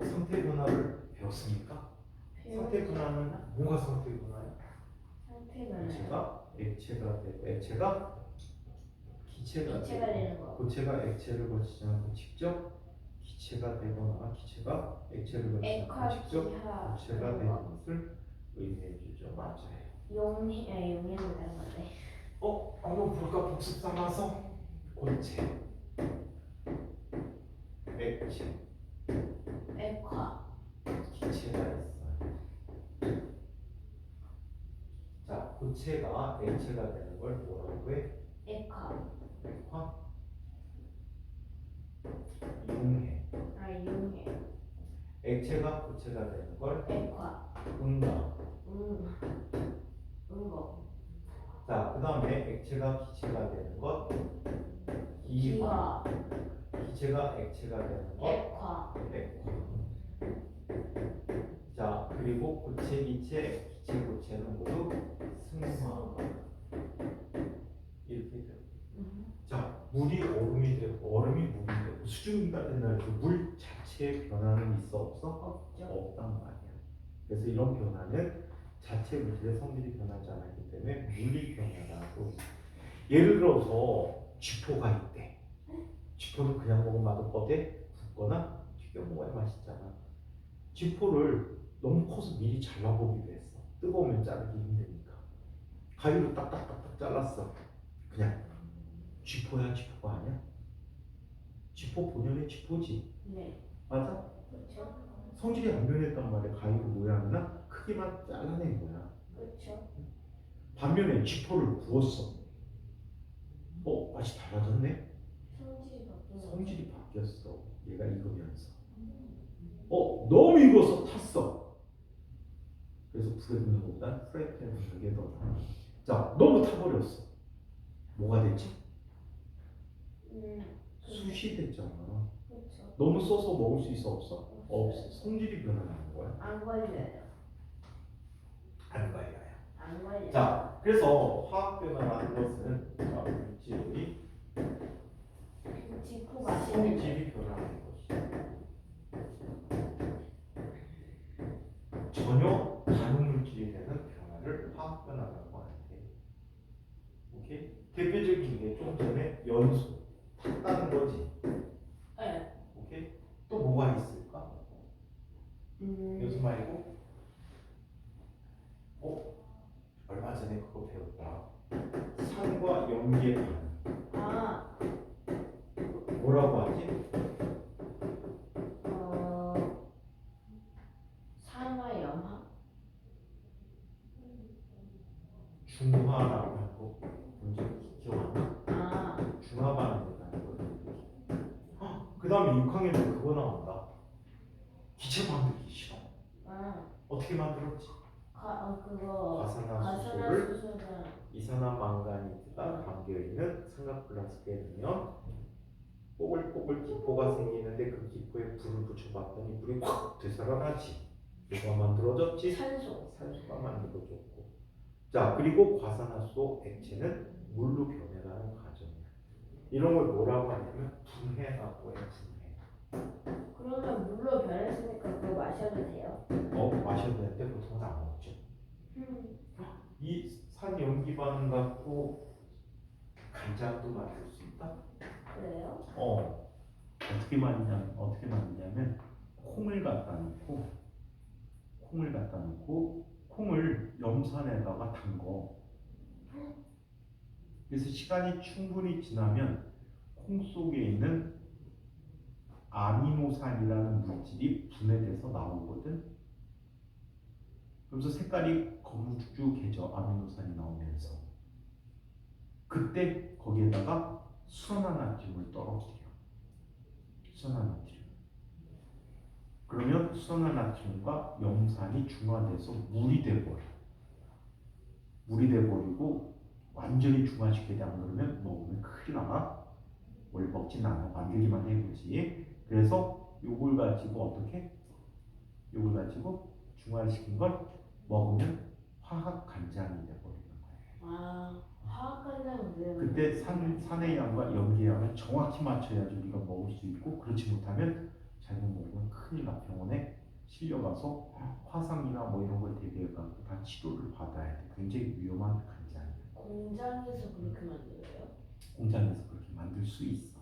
B: 상태 변화를 배웠습니까? 상태 변화는 뭐가 상태 변화야?
A: 상태 변화.
B: 기체가 액체가 되고 액체가 기체가
A: 되는 거.
B: 고체가 액체를 거치지 않고 직접 기체가 되거나 기체가 액체를 거치지 않고 직접 고체가 되는 것을 의미해 주죠. 맞아요.
A: 용해는 다른 건데.
B: 한번 볼까? 복습 삼아서 고체, 액체,
A: 액화,
B: 기체가 있어요. 자, 고체가 액체가 되는 걸 뭐라고 해?
A: 액화,
B: 액화, 융해.
A: 아 융해,
B: 액체가 고체가 되는 걸
A: 액화,
B: 응가.
A: 응거,
B: 자, 그 다음에 액체가 기체가 되는 것 기화.
A: 기화,
B: 기체가 액체가 되는 것
A: 액화,
B: 액화. 자, 그리고 고체, 기체, 기체, 고체는 모두 승화. 이렇게 돼요. 자, 물이 얼음이 되고 얼음이 물이 되고 수증기가 된다 해서 물 자체의 변화는 있어 없어?
A: 없죠.
B: 없단 말이야. 그래서 이런 변화는 자체 물질의 성질이 변하지 않았기 때문에 물리 변화라고. 예를 들어서 쥐포가 있대. 쥐포는 그냥 먹으면 맛없거든. 굽거나 튀겨 먹어야 맛있잖아. 쥐포를 너무 커서 미리 잘라보기로 했어. 뜨거우면 자르기 힘드니까. 가위로 딱딱딱딱 잘랐어. 그냥 쥐포야 쥐포가 아니야? 쥐포 본연의 쥐포지.
A: 네,
B: 맞아?
A: 그렇죠,
B: 성질이 안 변했단 말이야. 가위로 모양이나 크기만 잘라낸 거야.
A: 그렇죠.
B: 반면에 쥐포를 구웠어. 맛이 달라졌네?
A: 성질이 바뀌는 거죠.
B: 성질이 바뀌었어. 얘가 익으면서. 너무 익어서 탔어. 그래서 불에 굽는 것보다 프라이팬에 굽는 게 더 나아. 자, 너무 타버렸어. 뭐가 됐지? 숯이 됐잖아.
A: 그렇죠.
B: 너무 써서 먹을 수 있어 없어? 없어. 성질이 변화하는 거야.
A: 안 걸려요.
B: 안 걸려요.
A: 안 걸려요.
B: 자, 그래서 화학 변화라는 것은 자, 물질이
A: 짚고 마시는
B: 성질이 변화하는 것이다. 전혀 다른 물질이 되는 변화를 화학 변화라고 하는데, 오케이? 대표적인 게 좀 전에 연소 탔다는 거지.
A: 네.
B: 오케이? 또 뭐가 있을까? 연소 말고, 얼마 전에 그거 배웠다. 산과 염기의 반응.
A: 아,
B: 뭐라고 하지?
A: 산화염화?
B: 중화라고 하는 거 뭔지 기억 안 나?
A: 아,
B: 중화 반응이라는 거. 그 다음에 6학년에 그거 나온다. 기체 만들기 시험. 어떻게 만들었지?
A: 그거
B: 과산화수소를
A: 가산화수소는
B: 이산화망가니즈가 담겨있는 삼각플라스크에 넣으면 뽀글뽀글 기포가 생기는데 그 기포에 불을 붙여봤더니 불이 확 되살아나지. 뭐가 만들어졌지?
A: 산소.
B: 산소가 만들어졌고. 자, 그리고 과산화수소 액체는 물로 변해가는 과정이야. 이런 걸 뭐라고 하냐면 분해라고 해. 분해.
A: 그러면 물로 변했으니까 그거 마셔도 돼요?
B: 마셔도 되는데 보통은 안 먹죠. 이 산염기 반응 갖고 간장도 만들 수 있다.
A: 그래요?
D: 어떻게 만드냐면 콩을 갖다 놓고 콩을 염산에다가 담궈. 그래서 시간이 충분히 지나면 콩 속에 있는 아미노산이라는 물질이 분해돼서 나오거든. 그래서 색깔이 검쭉해져. 아미노산이 나오면서 그때 거기에다가 수산화나트륨을 떨어뜨려. 수산화나트륨. 그러면 수산화나트륨과 염산이 중화돼서 물이 돼버려. 물이 돼버리고 완전히 중화시켜야 돼. 안 그러면 먹으면 큰일 나. 뭘 먹진 않아. 만들기만 해보지. 그래서 요걸 가지고 요걸 가지고 중화시킨 걸 먹으면 화학 간장이 돼버리는 거예요.
A: 화학 간장은 왜?
D: 그때 산의 양과 염기의 양을 정확히 맞춰야지 우리가 먹을 수 있고, 그렇지 못하면 잘못 먹으면 큰일 나. 병원에 실려가서 화상이나 뭐 이런 걸 대비해가지고 다 치료를 받아야 돼. 굉장히 위험한 간장이야.
A: 공장에서 그렇게 만들어요?
D: 공장에서 그렇게 만들 수 있어.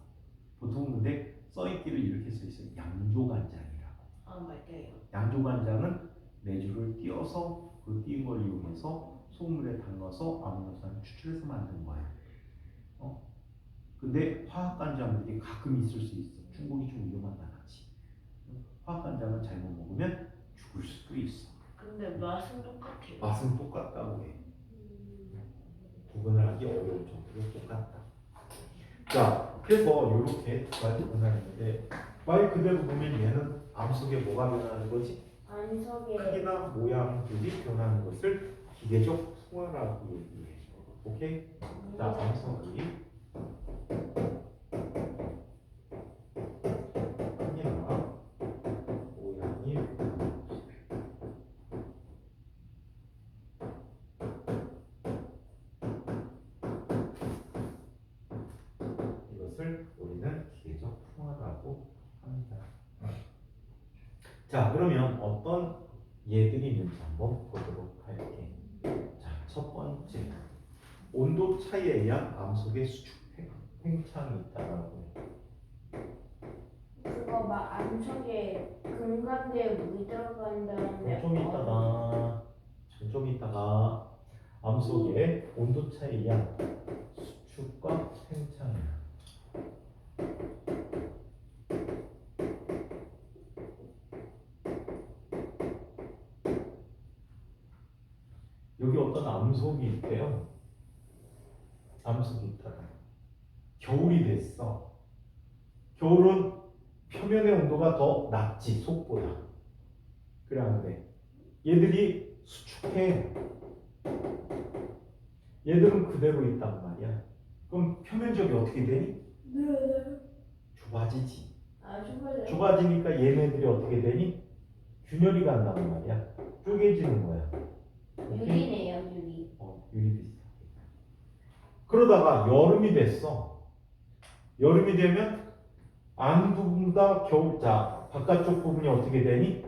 D: 보통 근데 써있기를 이렇게 써있어요. 양조간장이라고.
A: 맞아요.
D: 양조간장은 메주를 띄어서 그 띄은 걸 이용해서 소금물에 담가서 아미노산을 추출해서 만든 거야. 근데 화학 간장들이 가끔 있을 수 있어. 중국이 좀 위험하다 하지. 화학 간장은 잘못 먹으면 죽을 수도 있어.
A: 근데 맛은 똑같아요.
B: 맛은 똑같다고 해. 구분을 하기 어려울 정도로 똑같다. 자, 그래서 이렇게 두 가지 변화했는데 말 그대로 보면 얘는 암 속에 뭐가 변하는 거지?
A: 안석에
B: 크기나 모양들이 변하는 것을 기계적 소화라고 얘기해. 오케이? 자, 암석이 크기나 모양이 이것을 우리는 기계적 풍화라고 합니다. 자, 그러면 어떤 예들이 있는지 한번 보도록 할게. 자, 첫 번째, 온도 차이에 의한 암석의 수축 팽창이 있다라고 해.
A: 그거 막 안석에 금강대에 물이 들어간 다음에
B: 좀 이따가 암석의 온도 차이에 의한 수축과 팽창이야. 여기 어떤 암석이 있대요. 암석이 있다가 겨울이 됐어. 겨울은 표면의 온도가 더 낮지, 속보다. 그런데 얘들이 수축해. 얘들은 그대로 있단 말이야. 그럼 표면적이 어떻게 되니?
A: 네.
B: 좁아지지.
A: 아 정말
B: 좁아지니까 얘네들이 어떻게 되니? 균열이 간단 말이야. 쪼개지는 거야. 오케이?
A: 유리네요 유리.
B: 유리 비슷하게. 그러다가 여름이 됐어. 여름이 되면 안 부분보다 겨울, 자, 바깥쪽 부분이 어떻게 되니?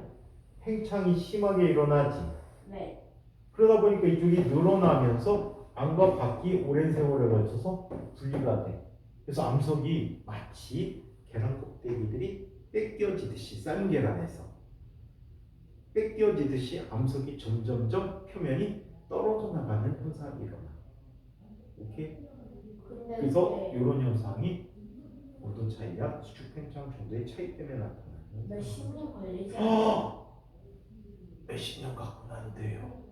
B: 팽창이 심하게 일어나지.
A: 네.
B: 그러다 보니까 이쪽이 늘어나면서 안과 밖이 오랜 세월에 걸쳐서 분리가 돼. 그래서 암석이 마치 계란 껍데기들이 뺏겨지듯이, 싼 계란에서 뺏겨지듯이 암석이 점점점 표면이 떨어져 나가는 현상이 일어나. 오케이?
A: 근데
B: 그래서
A: 그게
B: 이런 현상이 온도 차이와 수축 팽창 정도의 차이 때문에 나타나는.
A: 몇십 년 걸리지 않아요?
B: 몇십 년 갖고는 안 돼요.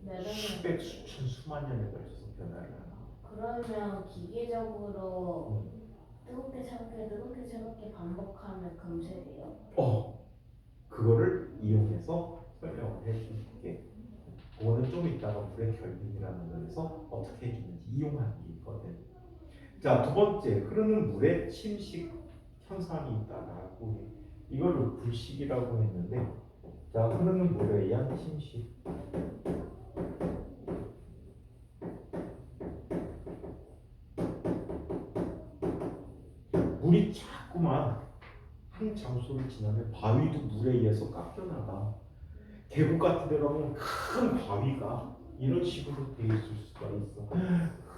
A: 몇억
B: 수백,
A: 년.
B: 수천, 수만 년에 걸쳐서 변화를 하는.
A: 그러면 기계적으로 뜨겁게 차갑게 반복하면 금세 돼요?
B: 그거를 이용해서 설명을 해줄게. 그거는 좀 이따가 물의 결빙이라는 거에서 어떻게 해주는지 이용하는 게 있거든. 자, 두 번째, 흐르는 물에 침식 현상이 있다라고 해. 이걸 불식이라고 했는데, 자, 흐르는 물에 의한 침식. 물이 자꾸만 한 장소를 지나면 바위도 물에 의해서 깎여나가. 계곡 같은 데 가면 큰 바위가 이런 식으로 되어 있을 수가 있어.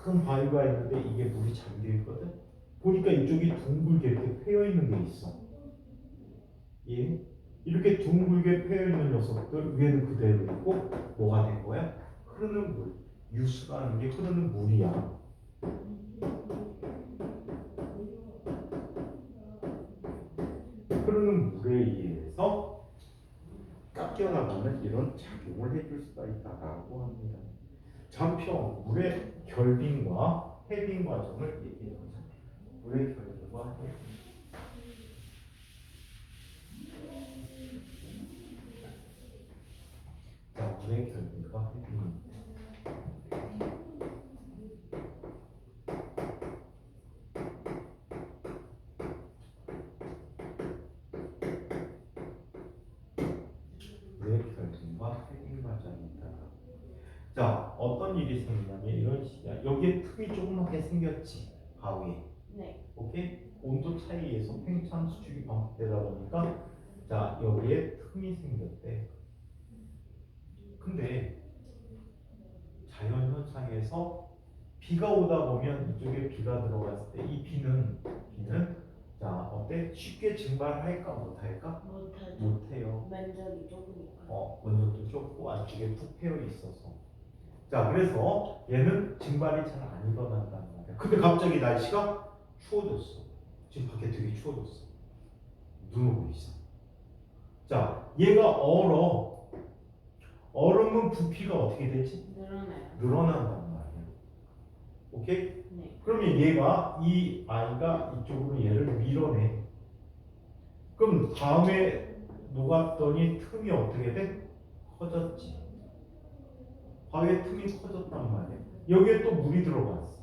B: 큰 바위가 있는데 이게 물이 잠겨 있거든. 보니까 이쪽이 둥글게 이렇게 패여 있는 게 있어. 예? 이렇게 둥글게 패여 있는 녀석들 위에는 그대로 있고 뭐가 된 거야? 흐르는 물. 유수라는 게 흐르는 물이야. 흐르는 물에 의해서 깎여나가는 이런 작용을 해줄 수가 있다라고 합니다. 잔평, 물의 결빙과 해빙 과정을 얘기해보자. 물의 결빙과 해빙. 자, 물의 결빙과 해빙입니다. 물의 결빙과 해빙 과정이 있다. 자, 어떤 일이 생기냐면 이런 식이야. 여기에 틈이 조그맣게 생겼지, 바위에.
A: 네.
B: 오케이? 온도 차이에서 팽창 수축이 반복되다 보니까 자, 여기에 틈이 생겼대. 근데 자연 현상에서 비가 오다 보면 이쪽에 비가 들어갔을 때 이 비는 자, 어때? 쉽게 증발할까 못할까?
A: 못하죠.
B: 못해요.
A: 면적이 좁으니까.
B: 면적도 좁고 안쪽에 푹 패여 있어서. 자, 그래서 얘는 증발이 잘 안 일어난다는 말이야. 근데 갑자기 날씨가 추워졌어. 지금 밖에 되게 추워졌어. 눈 오고 있어. 자, 얘가 얼어. 얼으면 부피가 어떻게 되지?
A: 늘어나요.
B: 늘어난단 말이야. 오케이?
A: 네.
B: 그러면 얘가 이 아이가 이쪽으로 얘를 밀어내. 그럼 다음에 녹았더니 틈이 어떻게 돼? 커졌지. 바위에 틈이 커졌단 말이야. 여기에 또 물이 들어갔어.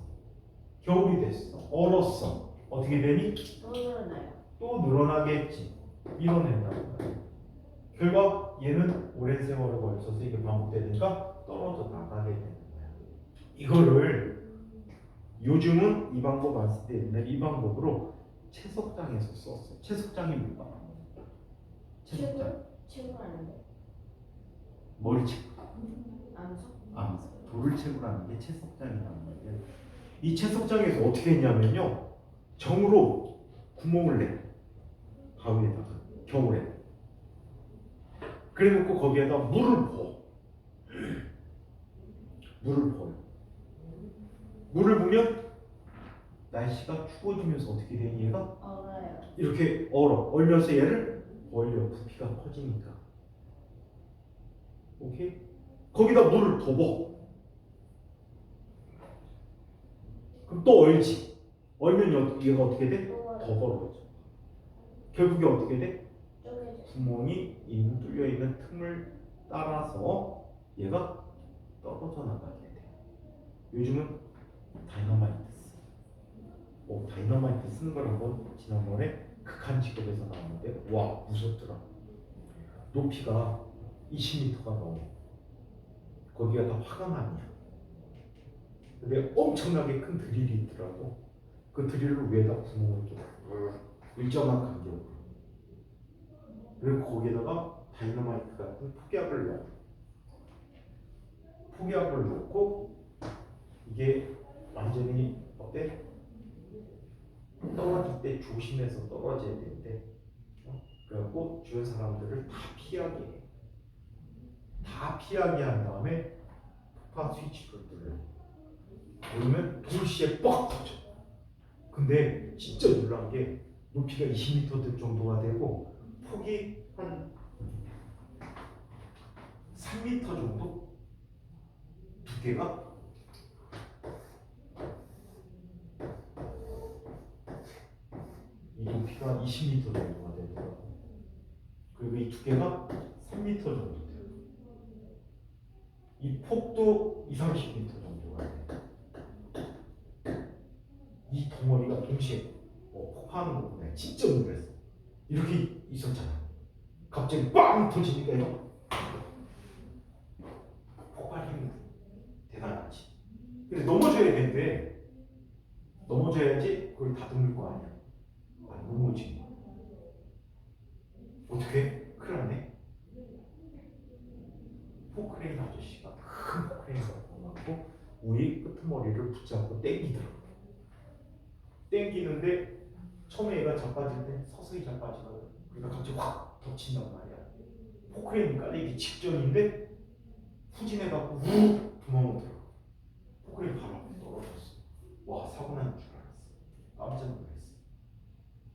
B: 겨울이 됐어. 얼었어. 어떻게 되니?
A: 또 늘어나요.
B: 또 늘어나겠지. 밀어낸단 말이야. 결과 얘는 오랜 세월을 걸쳐서 이게 반복되니까 떨어져 나가게 되는 거야. 이거를 요즘은 이 방법 안 쓸 때 옛날 이 방법으로 채석장에서 썼어. 채석장이 뭐야? 채석장.
A: 친구하는데
B: 머리 채.
A: 암석?
B: 돌을 채굴하는 게 채석장이란 말이에요. 이 채석장에서 어떻게 했냐면요. 정으로 구멍을 내. 바위에다가 겨울에. 그래놓고 거기에다 물을 부어. 물을 부어요. 물을 부으면 날씨가 추워지면서 어떻게 되니 얘가?
A: 얼어요.
B: 이렇게 얼려서 얘를 얼려. 부피가 커지니까. 오케이? 거기다 물을 더 부어. 그럼 또 얼지. 얼면 얘가 어떻게 돼?
A: 또
B: 더
A: 얼어요.
B: 벌어져. 결국에 어떻게 돼?
A: 쪼개져.
B: 구멍이 있는 뚫려 있는 틈을 따라서 얘가 떨어져 나가게 돼. 요즘은 다이너마이트 써. 다이너마이트 쓰는 걸 한번 지난번에 극한 직업에서 나왔는데 와 무섭더라. 높이가 20m가 넘어. 거기가 다 화강암이야. 근데 엄청나게 큰 드릴이 있더라고. 그 드릴을 위에다 구멍을 줘. 일정한 간격으로. 그리고 거기에다가 다이너마이트 같은 폭약을 넣어. 폭약을 넣고 이게 완전히 어때? 떨어질 때 조심해서 떨어져야 되는데 그래갖고 주변 사람들을 다 피하게 해. 다 피하게 한 다음에 폭파 스위치를 눌러. 그러면 동시에 뻑 터져. 근데 진짜 놀란 게 높이가 20m 정도가 되고 폭이 한 3m 정도? 두께가? 이 높이가 20m 정도가 되더라고. 그리고 이 두께가 3m 정도 돼요. 이 폭도 30m 정도가 돼요. 이 덩어리가 동시에 폭파하는 거 보면 진짜 놀랐어. 이렇게 있었잖아. 갑자기 빵 터지니까 이거 폭발 힘이 대단하지. 근데 넘어져야 되는데 넘어져야지 그걸 다듬을 거 아니야. 안 넘어진 거야. 어떻게? 큰일 났네. 포크레인 아저씨가 큰 포크레인 갖고 와갖고 우리 끄트머리를 붙잡고 땡기더라고. 땡기는데 처음에 얘가 자빠질 때 서서히 자빠지거든. 그러니까 갑자기 확 덮친단 말이야. 포크레인이 깔리기 직전인데 후진해갖고 우 구멍을 들어. 포크레인 바로 앞에 떨어졌어. 와 사고 난 줄 알았어. 깜짝 놀랐어.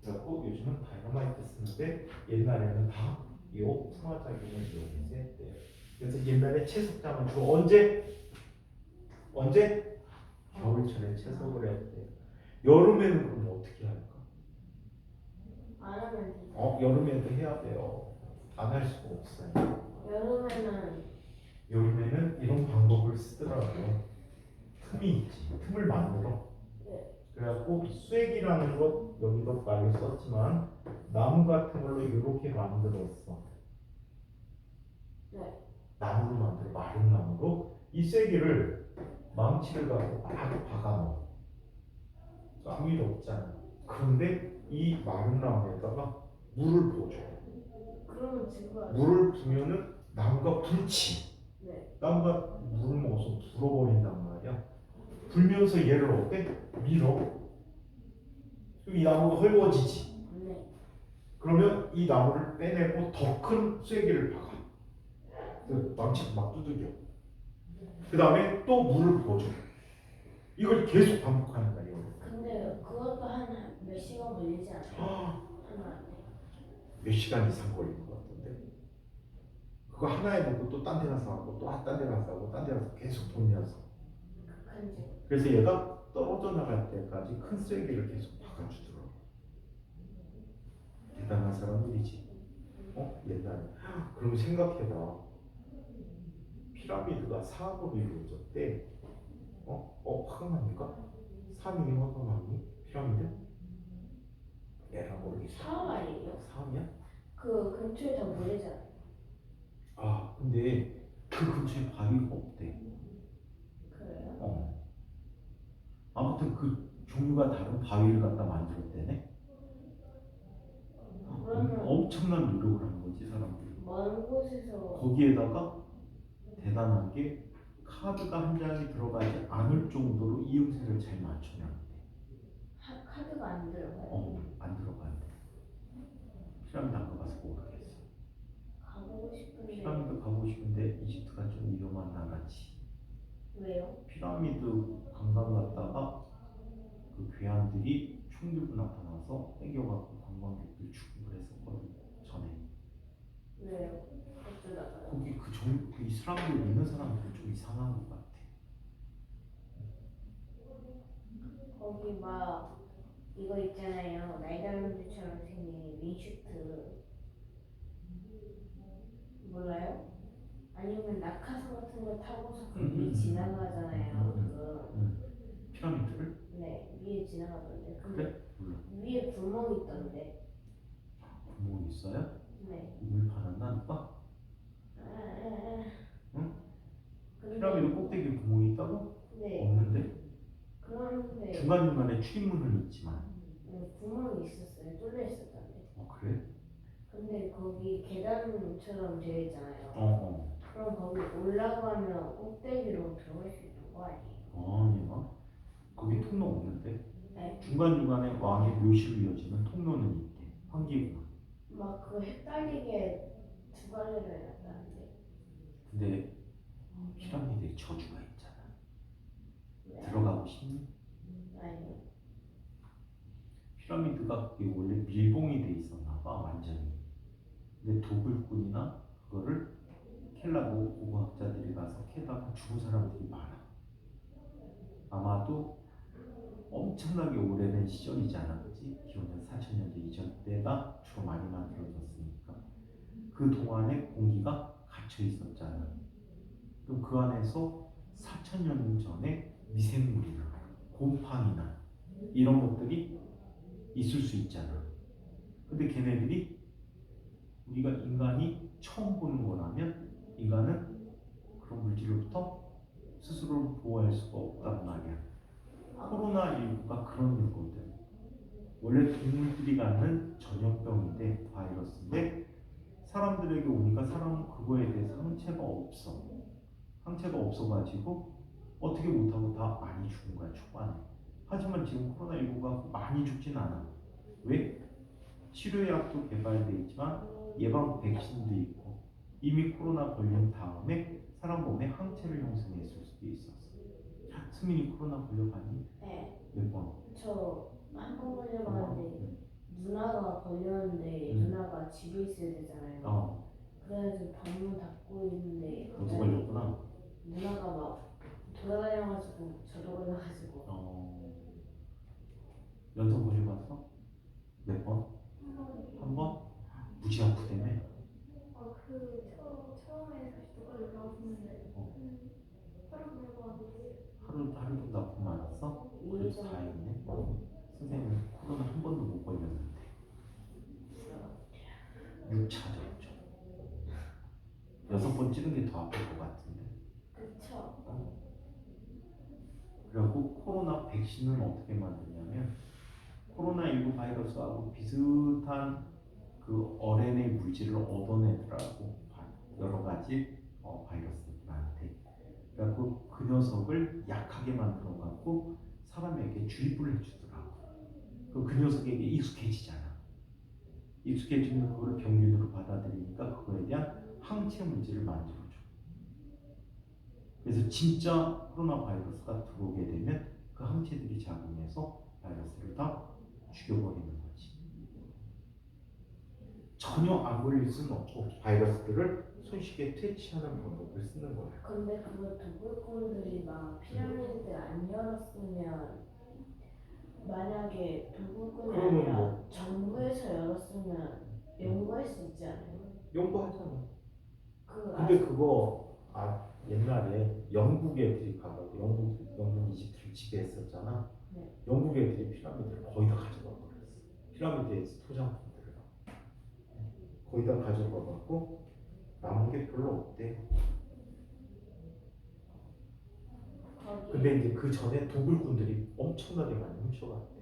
B: 그래갖고 요즘은 다이너마이트 쓰는데 옛날에는 다 이 풍화작용을 이용해서 했대요. 그래서 옛날에 채석장은 주로 언제? 겨울철에 채석을 했대요. 여름에는 그럼 어떻게 할까?
A: 안 하면 되죠.
B: 여름에도 해야 돼요. 안 할 수가 없어요. 여름에는 이런 방법을 쓰더라고요. 틈이 있지. 틈을 만들어.
A: 네.
B: 그래갖고 쐐기라는 것 여기도 말을 썼지만 나무 같은 걸로 이렇게 만들었어.
A: 네.
B: 나무로 만들어. 마른 나무로 이 쐐기를 망치를 갖고 막 박아 넣어. 아무 일 없잖아. 그런데 이 마른 나무에다가 물을 부어줘.
A: 그러면 지구가
B: 물을 부면은 나무가 불지.
A: 네.
B: 나무가 물을 먹어서 불어버린단 말이야. 불면서 얘를 어때? 밀어. 그럼 이 나무가 헐거워지지.
A: 네.
B: 그러면 이 나무를 빼내고 더 큰 쐐기를 박아. 그 망치를 막 두들겨. 그 다음에 또 물을 부어줘. 이걸 계속 반복하는 거야. 이걸.
A: 근데 근데 그것도 한 몇 시간 걸리지 않아요? 하나한테.
D: 몇 시간 이상 걸릴 것 같은데. 그거 하나에 놓고 또 딴 데 가서 하고 또 딴 데 가서 하고 딴 데 가서 계속 돌면서.
A: 극한적.
D: 그래서 얘가 떨어져 나갈 때까지 큰 쓰레기를 계속 박아주더라고. 대단한 사람들이지. 옛날에. 그럼 생각해봐. 피라미드가 4억으로 이루어졌대. 화가 납니까? 3이면 화가 나니? 피라미드? 에라 모르겠어.
A: 사업 아니에요?
D: 3이야?
A: 그 근처에 다 모이잖아요.
D: 아 근데 그 근처에 바위가 없대.
A: 그래요?
D: 아무튼 그 종류가 다른 바위를 갖다 만들었대네.
A: 그러면
D: 엄청난 노력을 한 거지 사람들이.
A: 먼 곳에서
D: 거기에다가 대단한 게 카드가 한 장이 들어가지 않을 정도로 이음새를 잘 맞춰놨대.
A: 카드가 안 들어가요.
D: 안 들어간대. 피라미드 안 가봐서 모르겠어.
A: 가보고 싶은데
D: 피라미드 가고 싶은데 이집트가 좀 위험한 나라지.
A: 왜요?
D: 피라미드 관광 갔다가 그 괴한들이 총 들고 나타나서 땡겨갖고 관광객들 죽음을 했었거든 전에.
A: 왜요? 어쩌다가요?
D: 거기 그 이슬람교 믿는 사람들 좀 이상한 것 같아.
A: 거기 막 이거 있잖아요. 날다람쥐처럼 생긴 윙슈트 몰라요? 아니면 낙하산 같은 거 타고서 그 위에 지나가잖아요.
D: 피라미드를?
A: 네, 위에 지나가던데. 근데
D: 그래? 몰라.
A: 위에 구멍 있던데.
D: 구멍 있어요?
A: 네.
D: 물 파놨나 누가? 응?
A: 근데
D: 피라미드 꼭대기에 구멍이 있다고?
A: 네.
D: 없는데?
A: 그런데
D: 중간중간에 출입문은 있지만.
A: 구멍이 있었어요. 뚫려 있었던데.
D: 그래?
A: 근데 거기 계단처럼 되어 있잖아요. 그럼 거기 올라가면 꼭대기로 들어갈 수 있는 거 아니에요?
D: 아니야. 거기 통로 없는데?
A: 네.
D: 중간중간에 왕의 묘실로 이어지는 통로는 있대. 환기구나.
A: 막 그 헷갈리게 두 가지를 해놨다는데.
D: 근데 피라미드에 저주가 있잖아.
A: 네.
D: 들어가고 싶니?
A: 아니요.
D: 피라미드가 그게 원래 밀봉이 돼 있었나 봐 완전히. 근데 도굴꾼이나 그거를 캘라고 고고학자들이 가서 캐다가 죽은 사람들이 많아. 아마도 엄청나게 오래된 시절이잖아, 그치? 기원전 4000년대 이전 때가 주로 많이 만들어졌으니까 그 동안에 공기가 갇혀 있었잖아. 그럼 그 안에서 4000년 전에 미생물이나 곰팡이나 이런 것들이 있을 수 있잖아. 근데 걔네들이 우리가 인간이 처음 보는 거라면 인간은 그런 물질로부터 스스로를 보호할 수가 없단 말이야. 코로나19가 그런 거거든. 원래 동물들이 갖는 전염병인데 바이러스인데 사람들에게 오니까 사람은 그거에 대해서 항체가 없어. 항체가 없어가지고 어떻게 못하고 다 많이 죽은 거야 초반에. 하지만 지금 코로나19가 많이 죽진 않아. 왜? 치료약도 개발돼 있지만 예방 백신도 있고 이미 코로나 걸린 다음에 사람 몸에 항체를 형성했을 수도 있었어. 승민이 코로나 걸려봤니?
A: 네.
D: 몇 번?
A: 저 한 번 걸려봤는데 누나가 걸렸는데 누나가 집에 있어야 되잖아요. 그래가지고 방문 닫고 있는데
D: 너도 걸렸구나.
A: 누나가 막 돌아다녀가지고 저도 걸려가지고
D: 연속 걸려봤어? 몇 번? 한 번? 무지 아프다며?
C: 처음에 다시 똑같이 나왔는데 하루 걸려가지고
D: 하루도 나쁜 많았어? 그래도 다행이네. 선생님은 코로나 한 번도 못 걸렸는데 6차 접종 6번 찍은 게 더 아플 것 같은데.
A: 그쵸?
D: 그리고 코로나 백신은 어떻게 만드냐면 코로나19 바이러스하고 비슷한 그 RNA 물질을 얻어내더라고. 여러 가지 바이러스들한테. 그래갖고 그 녀석을 약하게 만들어 갖고 사람에게 주입을 해주더라고. 그 녀석에게 익숙해지잖아. 익숙해지면 그걸 병균으로 받아들이니까 그거에 대한 항체 물질을 만들어줘. 그래서 진짜 코로나 바이러스가 들어오게 되면 그 항체들이 작용해서 바이러스를 다 죽여버리는 거지. 전혀 안 걸릴 수는 없고 바이러스들을 손쉽게 퇴치하는 방법을 쓰는 거야.
A: 근데 그거 도굴꾼들이 막 피라미드 안 열었으면 만약에 도굴꾼이
B: 그러면
A: 아니라
B: 뭐?
A: 정부에서 열었으면 연구할 수 있지 않아요?
B: 연구하잖아.
A: 그
B: 근데 그거 옛날에 영국 애들이 가가지고 영국 이집트를 지배했었잖아.
A: 네.
B: 영국 애들이 피라미드를 거의 다 가져가 버렸어. 피라미드에서 토장품들을 거의 다 가져가 갖고 남은 게 별로 없대.
A: 거기
B: 근데 이제 그 전에 도굴꾼들이 엄청나게 많이 훔쳐갔대.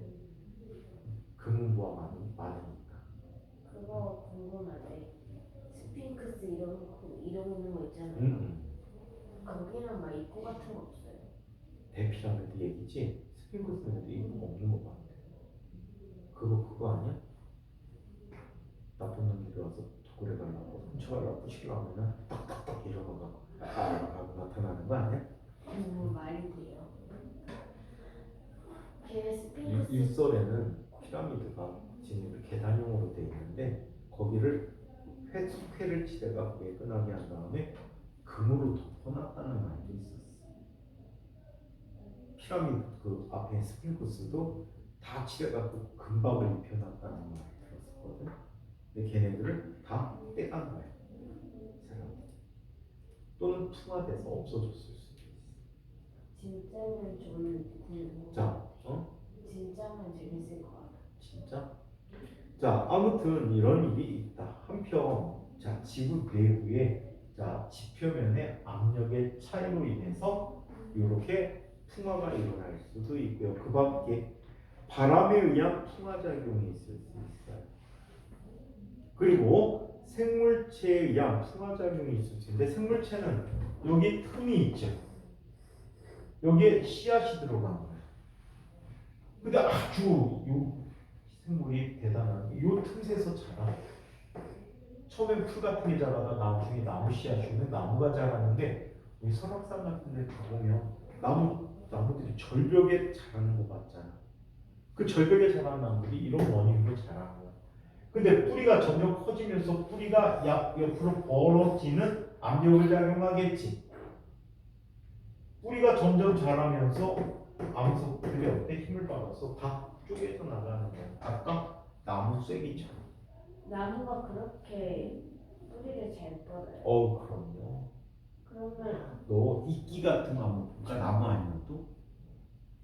B: 금은부와 많으니까.
A: 그거 궁금한데 스핑크스 이런 거 있잖아요. 거기는 막 입구 같은 거 없어요?
B: 대피라미드 얘기지. 스핑크스는 입구가 없는 거 같아. 그거 아니야? 나쁜 놈들이 와서 도굴해 가려고 훔쳐가려고 부시려면은 딱딱딱 이러다가 하고 나타나는 거 아니야?
A: 말이 돼요. 걔 스핑크스
B: 일설에는 피라미드가 지금 이렇게 계단형으로 되어 있는데 거기를 석회를 치대가 매끈하게 한 다음에 금으로 덮어놨다는 말도 있었어. 피라미드 그 앞에 스핑크스도 다 칠해갖고 금박을 입혀놨다는 말을 들었었거든. 근데 걔네들을 다 떼간 거야. 사람들. 또는 풍화돼서 없어졌을 수도 있어.
A: 진짜면 저는 궁금해요.
B: 자,
A: 진짜면 재밌을 것 같아요.
B: 진짜? 자, 아무튼 이런 일이 있다. 한편, 자, 지구 내부에 자 지표면의 압력의 차이로 인해서 이렇게 풍화가 일어날 수도 있고요. 그 밖에 바람에 의한 풍화 작용이 있을 수 있어요. 그리고 생물체에 의한 풍화 작용이 있을 수 있는데 생물체는 여기 틈이 있죠. 여기에 씨앗이 들어간 거예요. 근데 아주 요 생물이 대단한 요 틈새에서 자라. 처음엔 풀 같은 게 자라다 나중에 나무 씨앗이 오면 나무가 자라는데 우리 설악산 같은 데 가보면 나무들이 절벽에 자라는 거 봤잖아. 그 절벽에 자라는 나무들이 이런 원인으로 자라는 거야. 근데 뿌리가 점점 커지면서 뿌리가 옆으로 벌어지는 압력을 작용하겠지. 뿌리가 점점 자라면서 암석들이 어때? 힘을 받아서 다 쪼개져 나가는 거야. 아까 나무 쐐기처럼.
A: 나무가 그렇게 뿌리를 잘 뻗어요.
B: 그럼요.
A: 그러면
B: 너
D: 이끼 같은 거 한번 볼까? 나무 아니어도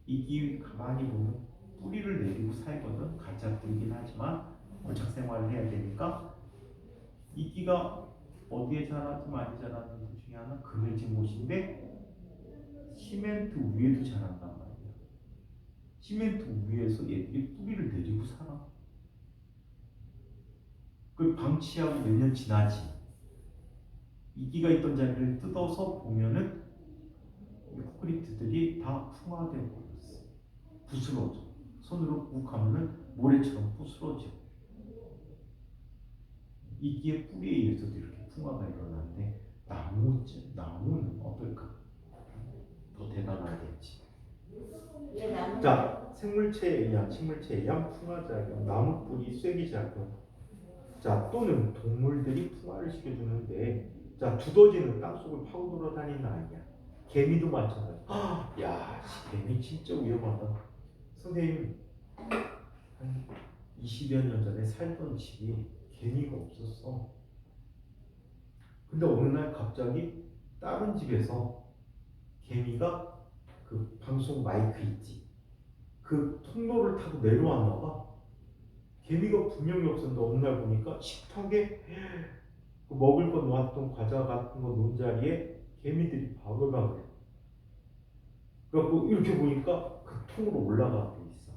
D: 이끼 가만히 보면 뿌리를 내리고 살거든. 가짜 뿌리긴 하지만 고착 생활을 해야 되니까 이끼가 어디에 자라든 많이 자라는 것 중에 하나 그늘진 곳인데 시멘트 위에도 자란단 말이야. 시멘트 위에서 얘들이 뿌리를 내리고 살아. 그 방치하고 몇 년 지나지. 이끼가 있던 자리를 뜯어서 보면은 이 콘크리트들이 다 풍화되어 버렸어. 부스러져. 손으로 꾹 하면은 모래처럼 부스러져. 이끼의 뿌리에 의해서도 이렇게 풍화가 일어나는데 나무는 어떨까? 더 대단하겠지.
A: 얘 나무
B: 자, 식물체에 의한 풍화작용, 나무 뿌리 쐐기작용. 자, 또는 동물들이 풍화를 시켜주는데, 자, 두더지는 땅속을 파고 돌아다니는 아이야. 개미도 마찬가지. 야, 개미 진짜 위험하다. 선생님 한 20여 년 전에 살던 집이 개미가 없었어. 근데 어느 날 갑자기 다른 집에서 개미가 그 방송 마이크 있지. 그 통로를 타고 내려왔나 봐. 개미가 분명히 없었는데 어느 날 보니까 식탁에 그 먹을 거 놓았던 과자 같은 거 놓은 자리에 개미들이 바글바글. 그래갖고 이렇게 보니까 그 통으로 올라가고 있어.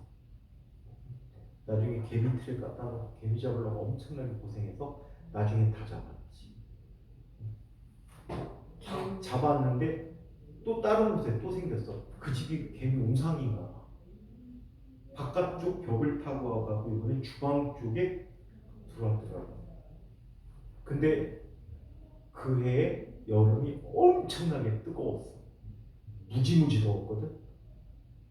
B: 나중에 개미 틀을 갖다 놓고 개미 잡으려고 엄청나게 고생해서 나중에 다 잡았지. 잡았는데 또 다른 곳에 또 생겼어. 그 집이 개미 웅상인가 봐. 바깥쪽 벽을 타고 와가지고 이번에 주방 쪽에 들어왔더라고. 근데 그 해에 여름이 엄청나게 뜨거웠어. 무지무지 더웠거든.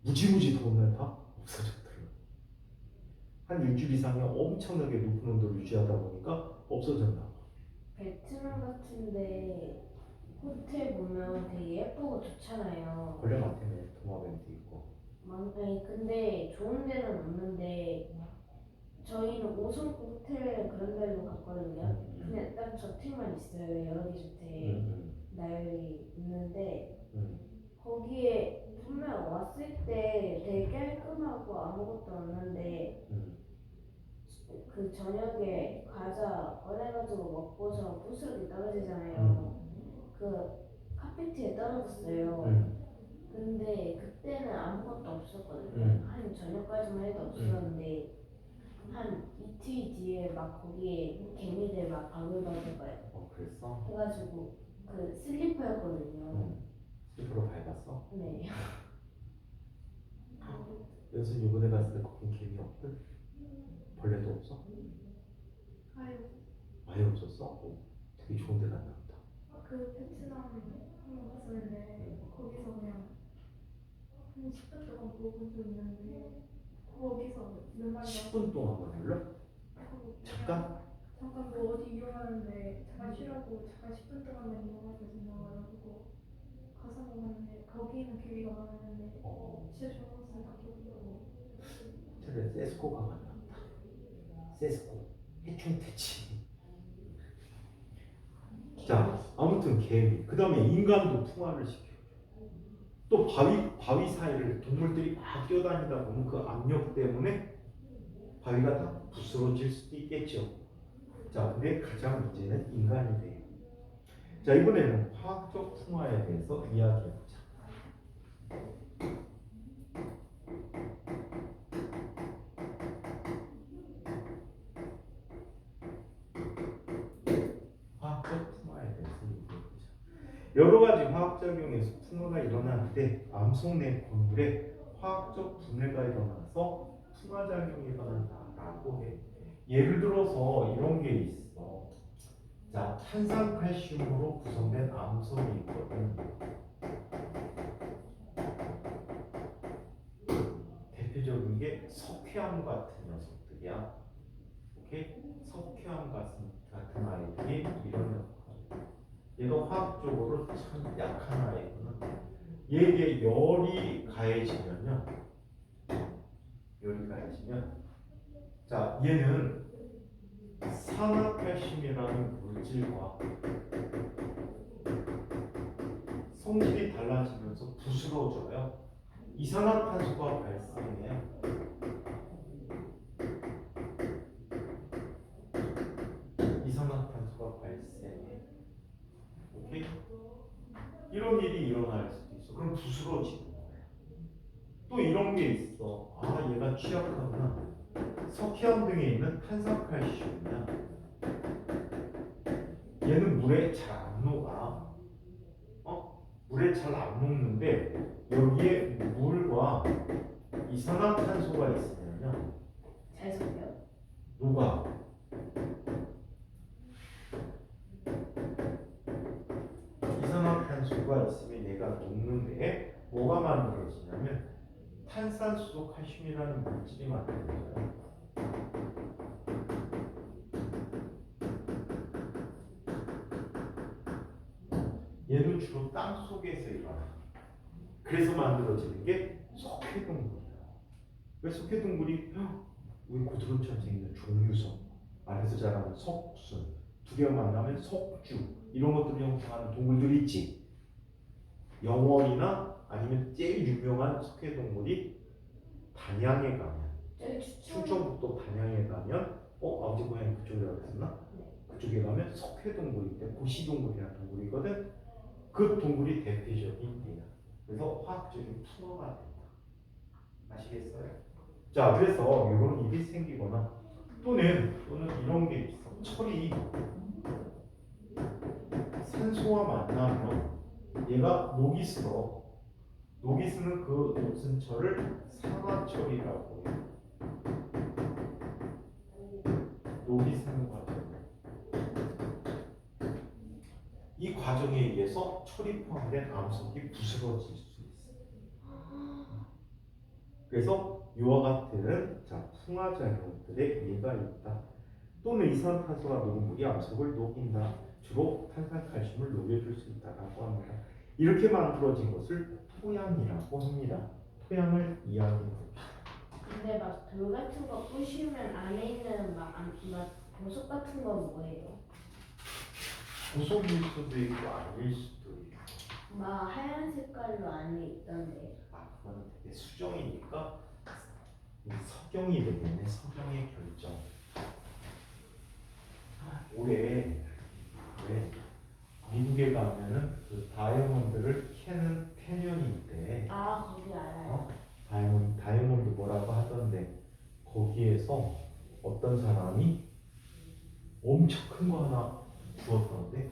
B: 무지무지 더운 날 다 없어졌더라고.
D: 한 일주일 이상의 엄청나게 높은 온도를 유지하다 보니까 없어졌나 봐.
A: 베트남 같은데 호텔 보면 되게 예쁘고 좋잖아요.
B: 벌레 같으면 도마뱀도 있고.
A: 아니 근데 좋은 데는 없는데 저희는 5성급 호텔 그런 데로 갔거든요. 그냥 딱 저택만 있어요. 여러 개 저택 나열이 있는데 거기에 분명 왔을 때 되게 깔끔하고 아무것도 없는데 그 저녁에 과자 꺼내가지고 먹고서 부스러기 떨어지잖아요. 그 카페트에 떨어졌어요. 근데 그때는 아무것도 없었거든요. 한 저녁까지만 해도 없었는데 한 이틀 뒤에 막 거기에 개미들 막 바글바글 거예요.
B: 그랬어?
A: 해가지고 그 슬리퍼였거든요.
B: 슬리퍼로 밟았어?
A: 네.
B: 연수 이번에 갔을 때 거긴 개미 없대? 벌레도 없어?
C: 아유,
B: 아예 없었어? 되게 좋은 데 갔나 보다.
C: 그 베트남 한번 갔었는데 거기서 그냥 한 10분 동안 먹은 적 있는데 거기서 몇 마리가
B: 10분 동안만 불러? 잠깐?
C: 잠깐 뭐 어디 이용하는데 잠깐 쉬라고 잠깐 10분 동안만 이용하고 지나가가지고 가서 먹었는데 거기는 기회가 많았는데 진짜 좋은 곳은 다 기억이 나고
B: 호텔에 세스코가 갔나 보다. 세스코 해충퇴치. 자, 아무튼 개미. 그 다음에 인간도 풍화를 시켜. 또 바위 사이를 동물들이 막 뛰어다니다 보면 그 압력 때문에 바위가 다 부스러질 수도 있겠죠. 자, 근데 가장 문제는 인간이 돼요. 자, 이번에는 화학적 풍화에 대해서 이야기해보자. 화학적 풍화에 대해서 얘기해보자. 여러 가지 화학작용에서 풍화가 일어나는데 암석 내 건물에 화학적 분해가 일어나서 풍화작용이 일어난다라고 해. 예를 들어서 이런 게 있어. 자, 탄산칼슘으로 구성된 암석이 있거든. 대표적인 게 석회암 같은 녀석들이야. 오케이? 석회암 같은 아이들이 이런 역할. 얘가 화학적으로 참 약한 아이구나. 얘에게 열이 가해지면요. 자, 얘는 산화칼슘이라는 물질과 성질이 달라지면서 부스러져요. 이산화탄소가 발생해요. 이산화탄소가 발생해. 오케이? 이런 일이 일어날 수도 있어. 그럼 부스러지는 거예요. 또 이런 게 있어. 아, 얘가 취약하구나. 석회암 등에 있는 탄산칼슘이야. 얘는 물에 잘 안 녹아. 물에 잘 안 녹는데 여기에 물과 이산화탄소가 있으면요.
A: 잘 섞여?
B: 녹아. 이산화탄소가 있으면 얘가 녹는데 뭐가 만들어지냐면 탄산수소 칼슘이라는 물질이 만들어져요. 얘는 주로 땅 속에서 일어나. 그래서 만들어지는 게 석회동물이에요. 왜 석회동물이 우리 고드름처럼 생긴 종유석, 안에서 자라는 석순, 두 개가 만나면 석주 이런 것들을 형성하는 동물들이 있지. 영월이나 아니면 제일 유명한 석회동물이 단양에 가면, 충청북도 단양에 가면 아버지 고향이 그쪽이라고 했었나? 그쪽에 가면 석회동물인데 고시동물이라는 동물이거든. 그 동물이 대표적인 예야. 그래서 화학적인 풍화가 된다. 아시겠어요? 자, 그래서 이런 일이 생기거나 또는 이런 게 있어. 철이 산소와 만나면 얘가 녹이 슬어. 녹이 스는 그 녹슨 철을 산화철이라고 해요. 녹이 스는 과정. 이 과정에 의해서 철이 포함된 암석이 부스러질 수 있어요. 그래서 이와 같은 자 풍화작용들의 예가 있다. 또는 이산화탄소가 녹은 물이 암석을 녹인다. 주로 탄산칼슘을 녹여줄 수 있다라고 합니다. 이렇게 만들어진 것을 토양이라고 합니다. 토양을 이야기해 봅시다.
A: 근데 막 돌 같은 거 부시면 안에 있는 막 보석 같은 건 뭐예요?
B: 보석일 수도 있고 아닐 수도 있고.
A: 막 하얀 색깔로 안에 있던데.
B: 그거는 되게 수정이니까 이 석영이 되겠네. 석영의 결정. 올해 왜 미국에 가면은 그 다이아몬드를 캐는 캐년이 있대.
A: 아 거기 알아요.
B: 다이아몬드 뭐라고 하던데 거기에서 어떤 사람이 엄청 큰 거 하나 주었던데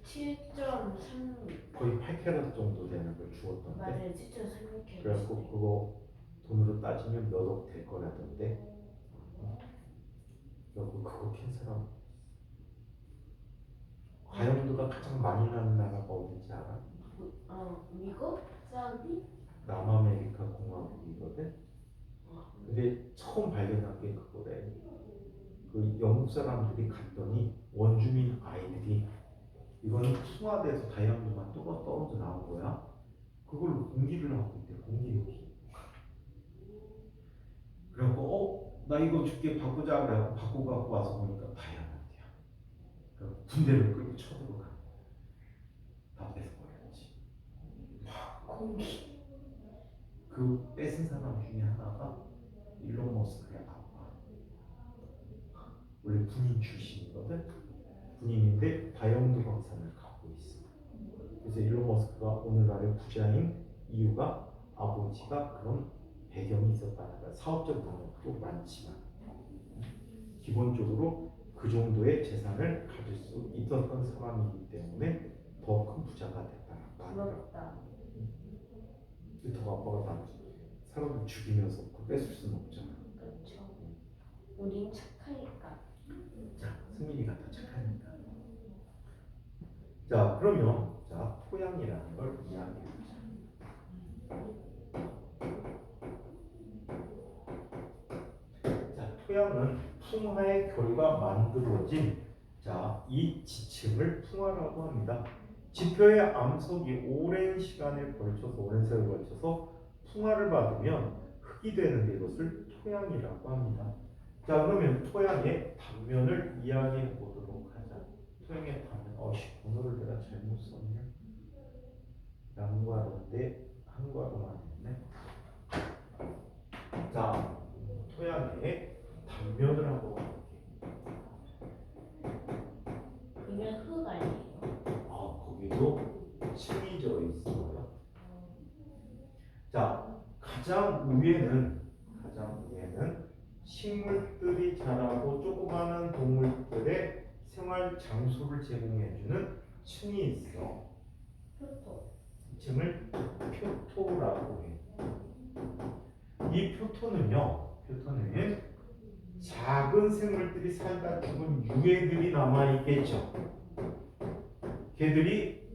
A: 7.3
B: 거의 8캐럿 정도 되는 걸 주었던데.
A: 맞아요. 7.3kg.
B: 그래갖고 그거 돈으로 따지면 몇 억 될 거라던데. 그리고 그거 캔 사람 다이아몬드가 가장 많이 나는 나라가 어딘지 알아?
A: 미국? 사우디?
B: 남아메리카 공화국이거든. 근데 처음 발견한 게 그거래. 그 영국 사람들이 갔더니 원주민 아이들이 이거는 풍화돼서 다이아몬드만 떨어져 나온 거야. 그걸로 공기를 하고 있대. 공기요기. 그래갖고 나 이거 줄게 바꾸자 그래갖고 바꾸고 갖고 와서 보니까 다이아몬드야. 그래서 군대를 끌고 쳐들어가. 다 뺏어버렸지.
A: 공기.
B: 그 뺏은 사람 중에 하나가 일론 머스크의 아빠. 원래 군인 출신이거든. 군인인데 다이아몬드 광산을 갖고 있어. 그래서 일론 머스크가 오늘날의 부자인 이유가 아버지가 그런 배경이 있었다는 거야. 사업적 능력도 많지만 기본적으로 그 정도의 재산을 가질 수 있었던 사람이기 때문에 더 큰 부자가 됐다라고 하더라고.
A: 부럽다.
B: 더 아빠가 다 사람을 죽이면서 그걸 뺏을 수는 없잖아.
A: 그렇죠. 우린 착하니까.
B: 자, 승민이가 더 착하니까. 자, 그러면 자 토양이라는 걸 이야기해보자. 자, 토양은 풍화의 결과 만들어진 이 지층을 풍화라고 합니다. 지표의 암석이 오랜 시간에 걸쳐서 오랜 세월에 걸쳐서 풍화를 받으면 흙이 되는데 이것을 토양이라고 합니다. 자, 그러면 토양의 단면을 이야기해 보도록 하자. 토양의 단면. 번호를 내가 잘못 썼네. 양괄호인데 한괄호만 했네. 자, 토양의 단면을 한번 볼게요.
A: 이게 흙 아니에요?
B: 거기도 층이 져 있어요. 자, 가장 위에는 식물들이 자라고 조그마한 동물들의 생활 장소를 제공해주는 층이 있어.
A: 표토.
B: 이 층을 표토라고 해. 이 표토는 작은 생물들이 살다 죽은 유해들이 남아있겠죠. 걔들이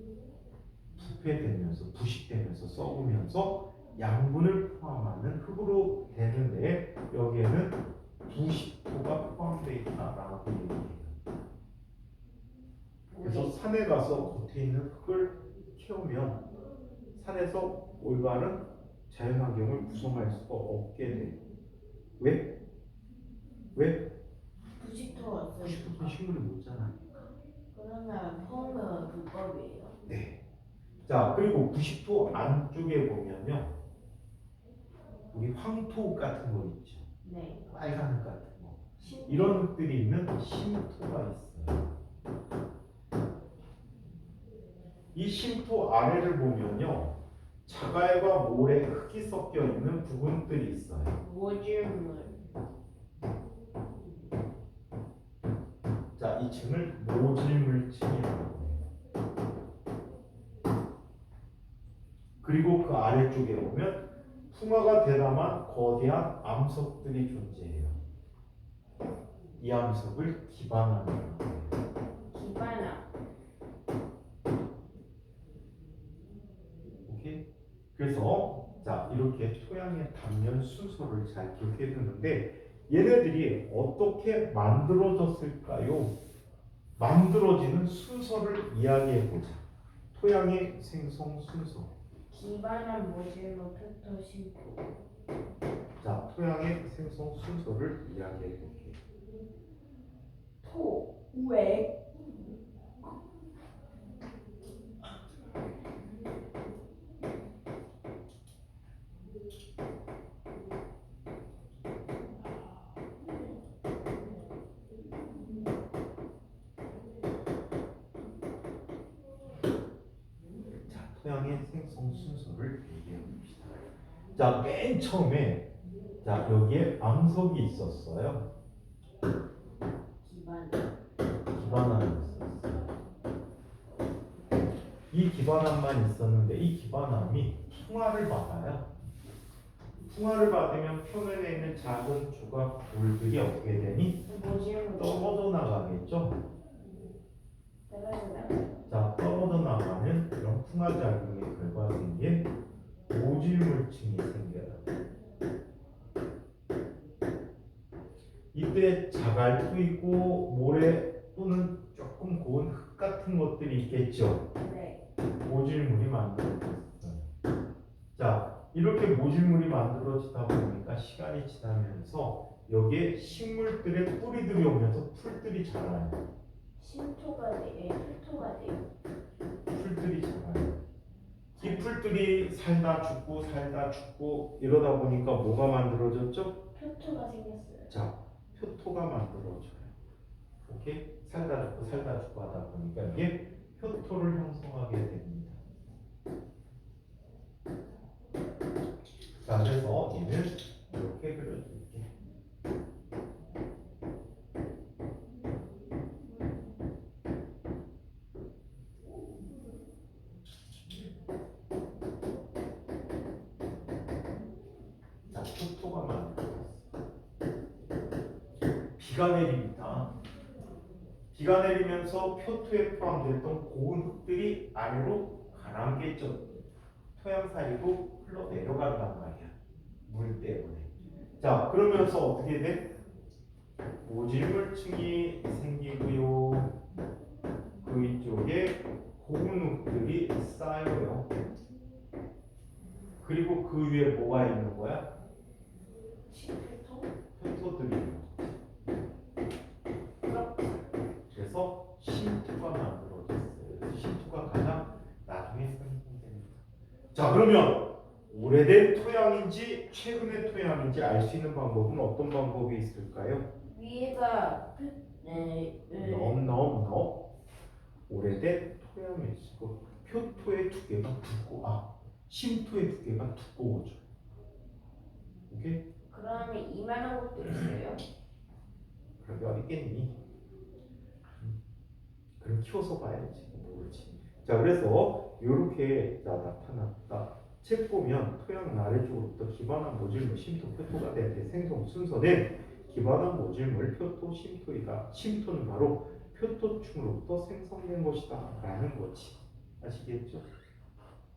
B: 부패되면서 부식되면서 썩으면서 양분을 포함하는 흙으로 되는데 여기에는 부식토가 포함되어 있다라고 얘기해요. 그래서 산에 가서 겉에 있는 흙을 캐오면 산에서 올바른 자연환경을 구성할 수가 없게 돼요. 왜?
A: 부식토가 없어요.
B: 부식토는 식물이 못 자라니까.
A: 그러면 펌은 불법이에요.
B: 네. 자, 그리고 부식토 안쪽에 보면요, 우리 황토 같은 거 있죠.
A: 네.
B: 빨간 흙 같은 거. 이런 흙들이 있는 심토가 있어요. 이 심토 아래를 보면요, 자갈과 모래, 흙이 섞여 있는 부분들이 있어요.
A: 모질물.
B: 자, 이 층을 모질물층이라고 해요. 그리고 그 아래쪽에 보면 풍화가 대담한 거대한 암석들이 존재해요. 이 암석을 기반암이라고 해요.
A: 기반암.
B: 오케이? 그래서 자, 이렇게 토양의 단면 순서를 잘 기억해 두는데 얘네들이 어떻게 만들어졌을까요? 만들어지는 순서를 이야기해 보자. 토양의 생성 순서.
A: 기반한 모질로 표토 심토.
B: 자, 토양의 생성 순서를 이야기해 볼게요.
A: 토, 우액.
B: 자, 토양의 생성 순서를 얘기해 봅시다. 자, 맨 처음에 자, 여기에 암석이 있었어요.
A: 기반.
B: 기반암이 있었어요. 이 기반암만 있었는데 이 기반암이 풍화를 받아요. 풍화를 받으면 표면에 있는 작은 조각 돌들이 어떻게 되니?
A: 모질로
B: 떨어져 나가겠죠?
A: 떨어지면
B: 자, 떨어져 나가는 이런 풍화작용의 결과 생긴 모질물층이 생겨요. 이때 자갈도 있고 모래 또는 조금 고운 흙 같은 것들이 있겠죠.
A: 네.
B: 모질물이 만들어졌어요. 자, 이렇게 모질물이 만들어지다 보니까 시간이 지나면서 여기에 식물들의 뿌리들이 오면서 풀들이 자라요.
A: 심토가 돼. 표토가 돼요.
B: 풀들이 자라요. 이 풀들이 살다 죽고 이러다 보니까 뭐가 만들어졌죠?
A: 표토가 생겼어요.
B: 자, 표토가 만들어져요. 오케이? 살다 죽고 하다 보니까 이게 표토를 형성하게 됩니다. 자, 그래서 얘는 이렇게 그려줄게. 자, 표토가 만들어졌어. 비가 내립니다. 비가 내리면서 표토에 포함됐던 고운 흙들이 아래로 가라앉겠죠. 토양 사이로 흘러 내려간단 말이야. 물 때문에. 자, 그러면서 어떻게 돼? 모질물층이 생기고요. 그 위쪽에 고운 흙들이 쌓여요. 그리고 그 위에 뭐가 있는 거야?
A: 표토?
B: 표토들이. 그래서 심토가 만들어졌어요. 심토가 가장 나중에 생성됩니다. 자, 그러면 오래된 토양인지 최근의 토양인지 알 수 있는 방법은 어떤 방법이 있을까요?
A: 위에가
B: 너무 오래된 토양일수록 표토의 두께가 심토의 두께가 두꺼워져. 오케이?
A: 그러면 이만한 것도 있어요.
B: 그런 게 어딨겠니? 그럼 키워서 봐야지. 모르지. 자, 그래서 이렇게 나타났다. 책 보면 토양 아래쪽으로부터 기반한 모질물, 심토, 표토가 된 생성 순서는 기반한 모질물, 표토, 심토이다. 심토는 바로 표토층으로부터 생성된 것이다 라는 거지. 아시겠죠?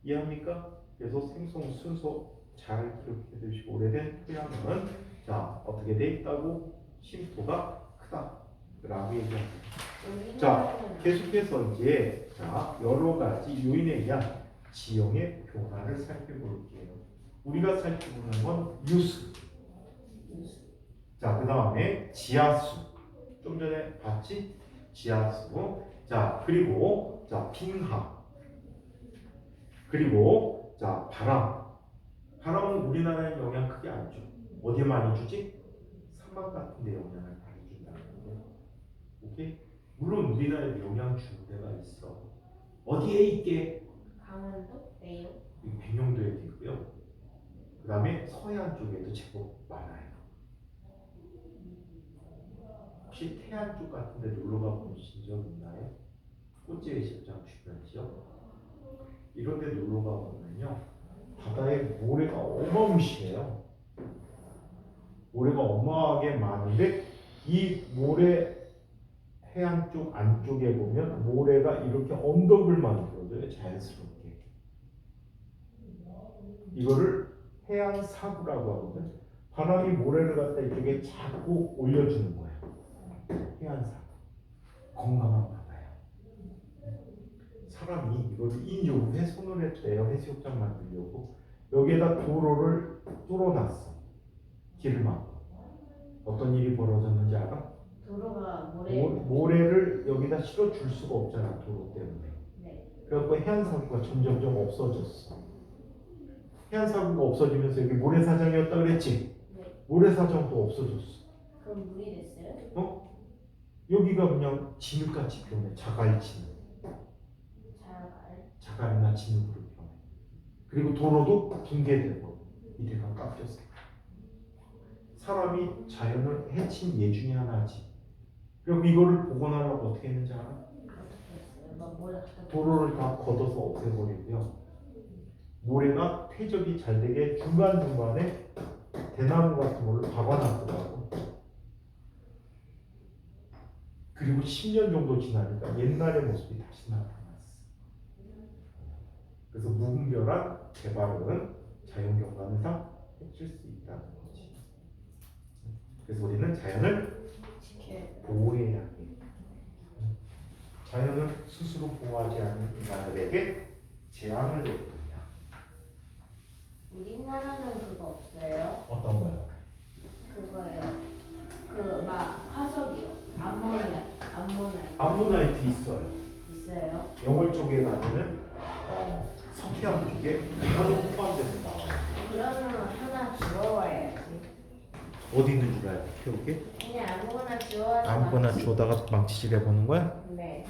B: 이해합니까? 그래서 생성 순서 잘 기억해 두시고, 오래된 토양은 자, 어떻게 돼 있다고? 심토가 크다 라고 얘기합니다. 자, 계속해서 이제 여러 가지 요인에 의한 지형의 변화를 살펴볼게요. 우리가 살펴보는 건 유수. 자, 그 다음에 지하수. 좀 전에 봤지? 지하수. 자, 그리고 빙하. 그리고 바람. 바람은 우리나라에 영향 크게 안 줘. 어디에 많이 주지? 사막 같은 데 영향을 많이 준다는 거예요. 오케이? 물론 우리나라에 영향 주는 데가 있어. 어디에 있게?
A: 강원도? 네요.
B: 백령도에도 있고요. 그 다음에 서해안 쪽에도 제법 많아요. 혹시 태안 쪽 같은 데 놀러 가보신 적 있나요? 꽃제리 식장 주변 지역? 이런 데 놀러 가보면요, 바다에 모래가 어마무시해요. 모래가 어마하게 많은데 이 모래 해안 쪽 안쪽에 보면 모래가 이렇게 언덕을 만들어줘요. 자연스럽게. 이거를 해안 사구라고 하거든. 바람이 모래를 갖다 이쪽에 자꾸 올려주는 거야. 해안 사구. 건강한 바다야. 사람이 이걸 인조 훼손을 했대요. 해수욕장 만들려고. 여기에다 도로를 뚫어놨어. 길을 막고. 어떤 일이 벌어졌는지 알아?
A: 도로가
B: 모래를 여기다 실어줄 수가 없잖아. 도로 때문에.
A: 네.
B: 그래갖고 해안사구가 점점점 없어졌어. 해안사구가 없어지면서 여기 모래사장이었다 그랬지?
A: 네.
B: 모래사장도 없어졌어.
A: 그럼 물이 됐어요?
B: 여기가 그냥 진흙같이 변해. 자갈진. 자갈이나 진흙으로 변해. 그리고 도로도 붕괴되고 밑에가 깎였어. 사람이 자연을 해친 예 중에 하나지. 그리고 이거를 복원하려고 어떻게 했는지 알아? 도로를 다 걷어서 없애버리고요. 모래가 퇴적이 잘 되게 중간중간에 대나무 같은 걸로 박아놨더라고. 그리고 10년 정도 지나니까 옛날의 모습이 다시 나타났어. 그래서 무분별한 개발은 자연경관을 해칠 수 있다는 거지. 그래서 우리는 자연을 보호해야 해. 자연은 스스로 보호하지 않는 인간들에게 재앙을 줬느냐.
A: 우리나라는 그거 없어요?
B: 어떤 거요?
A: 그거요. 그 막 화석이요.
B: 암모나이트 있어요.
A: 있어요?
B: 영월 쪽에 가면은 석회암 쪽에 하도 포함돼서 나와요.
A: 그러면 하나 주워와야지.
B: 어디 있는 줄 알고 태우게?
A: 그냥 아무거나 주워와서
B: 아무거나 주워다가 망치질 해보는 거야?
A: 네.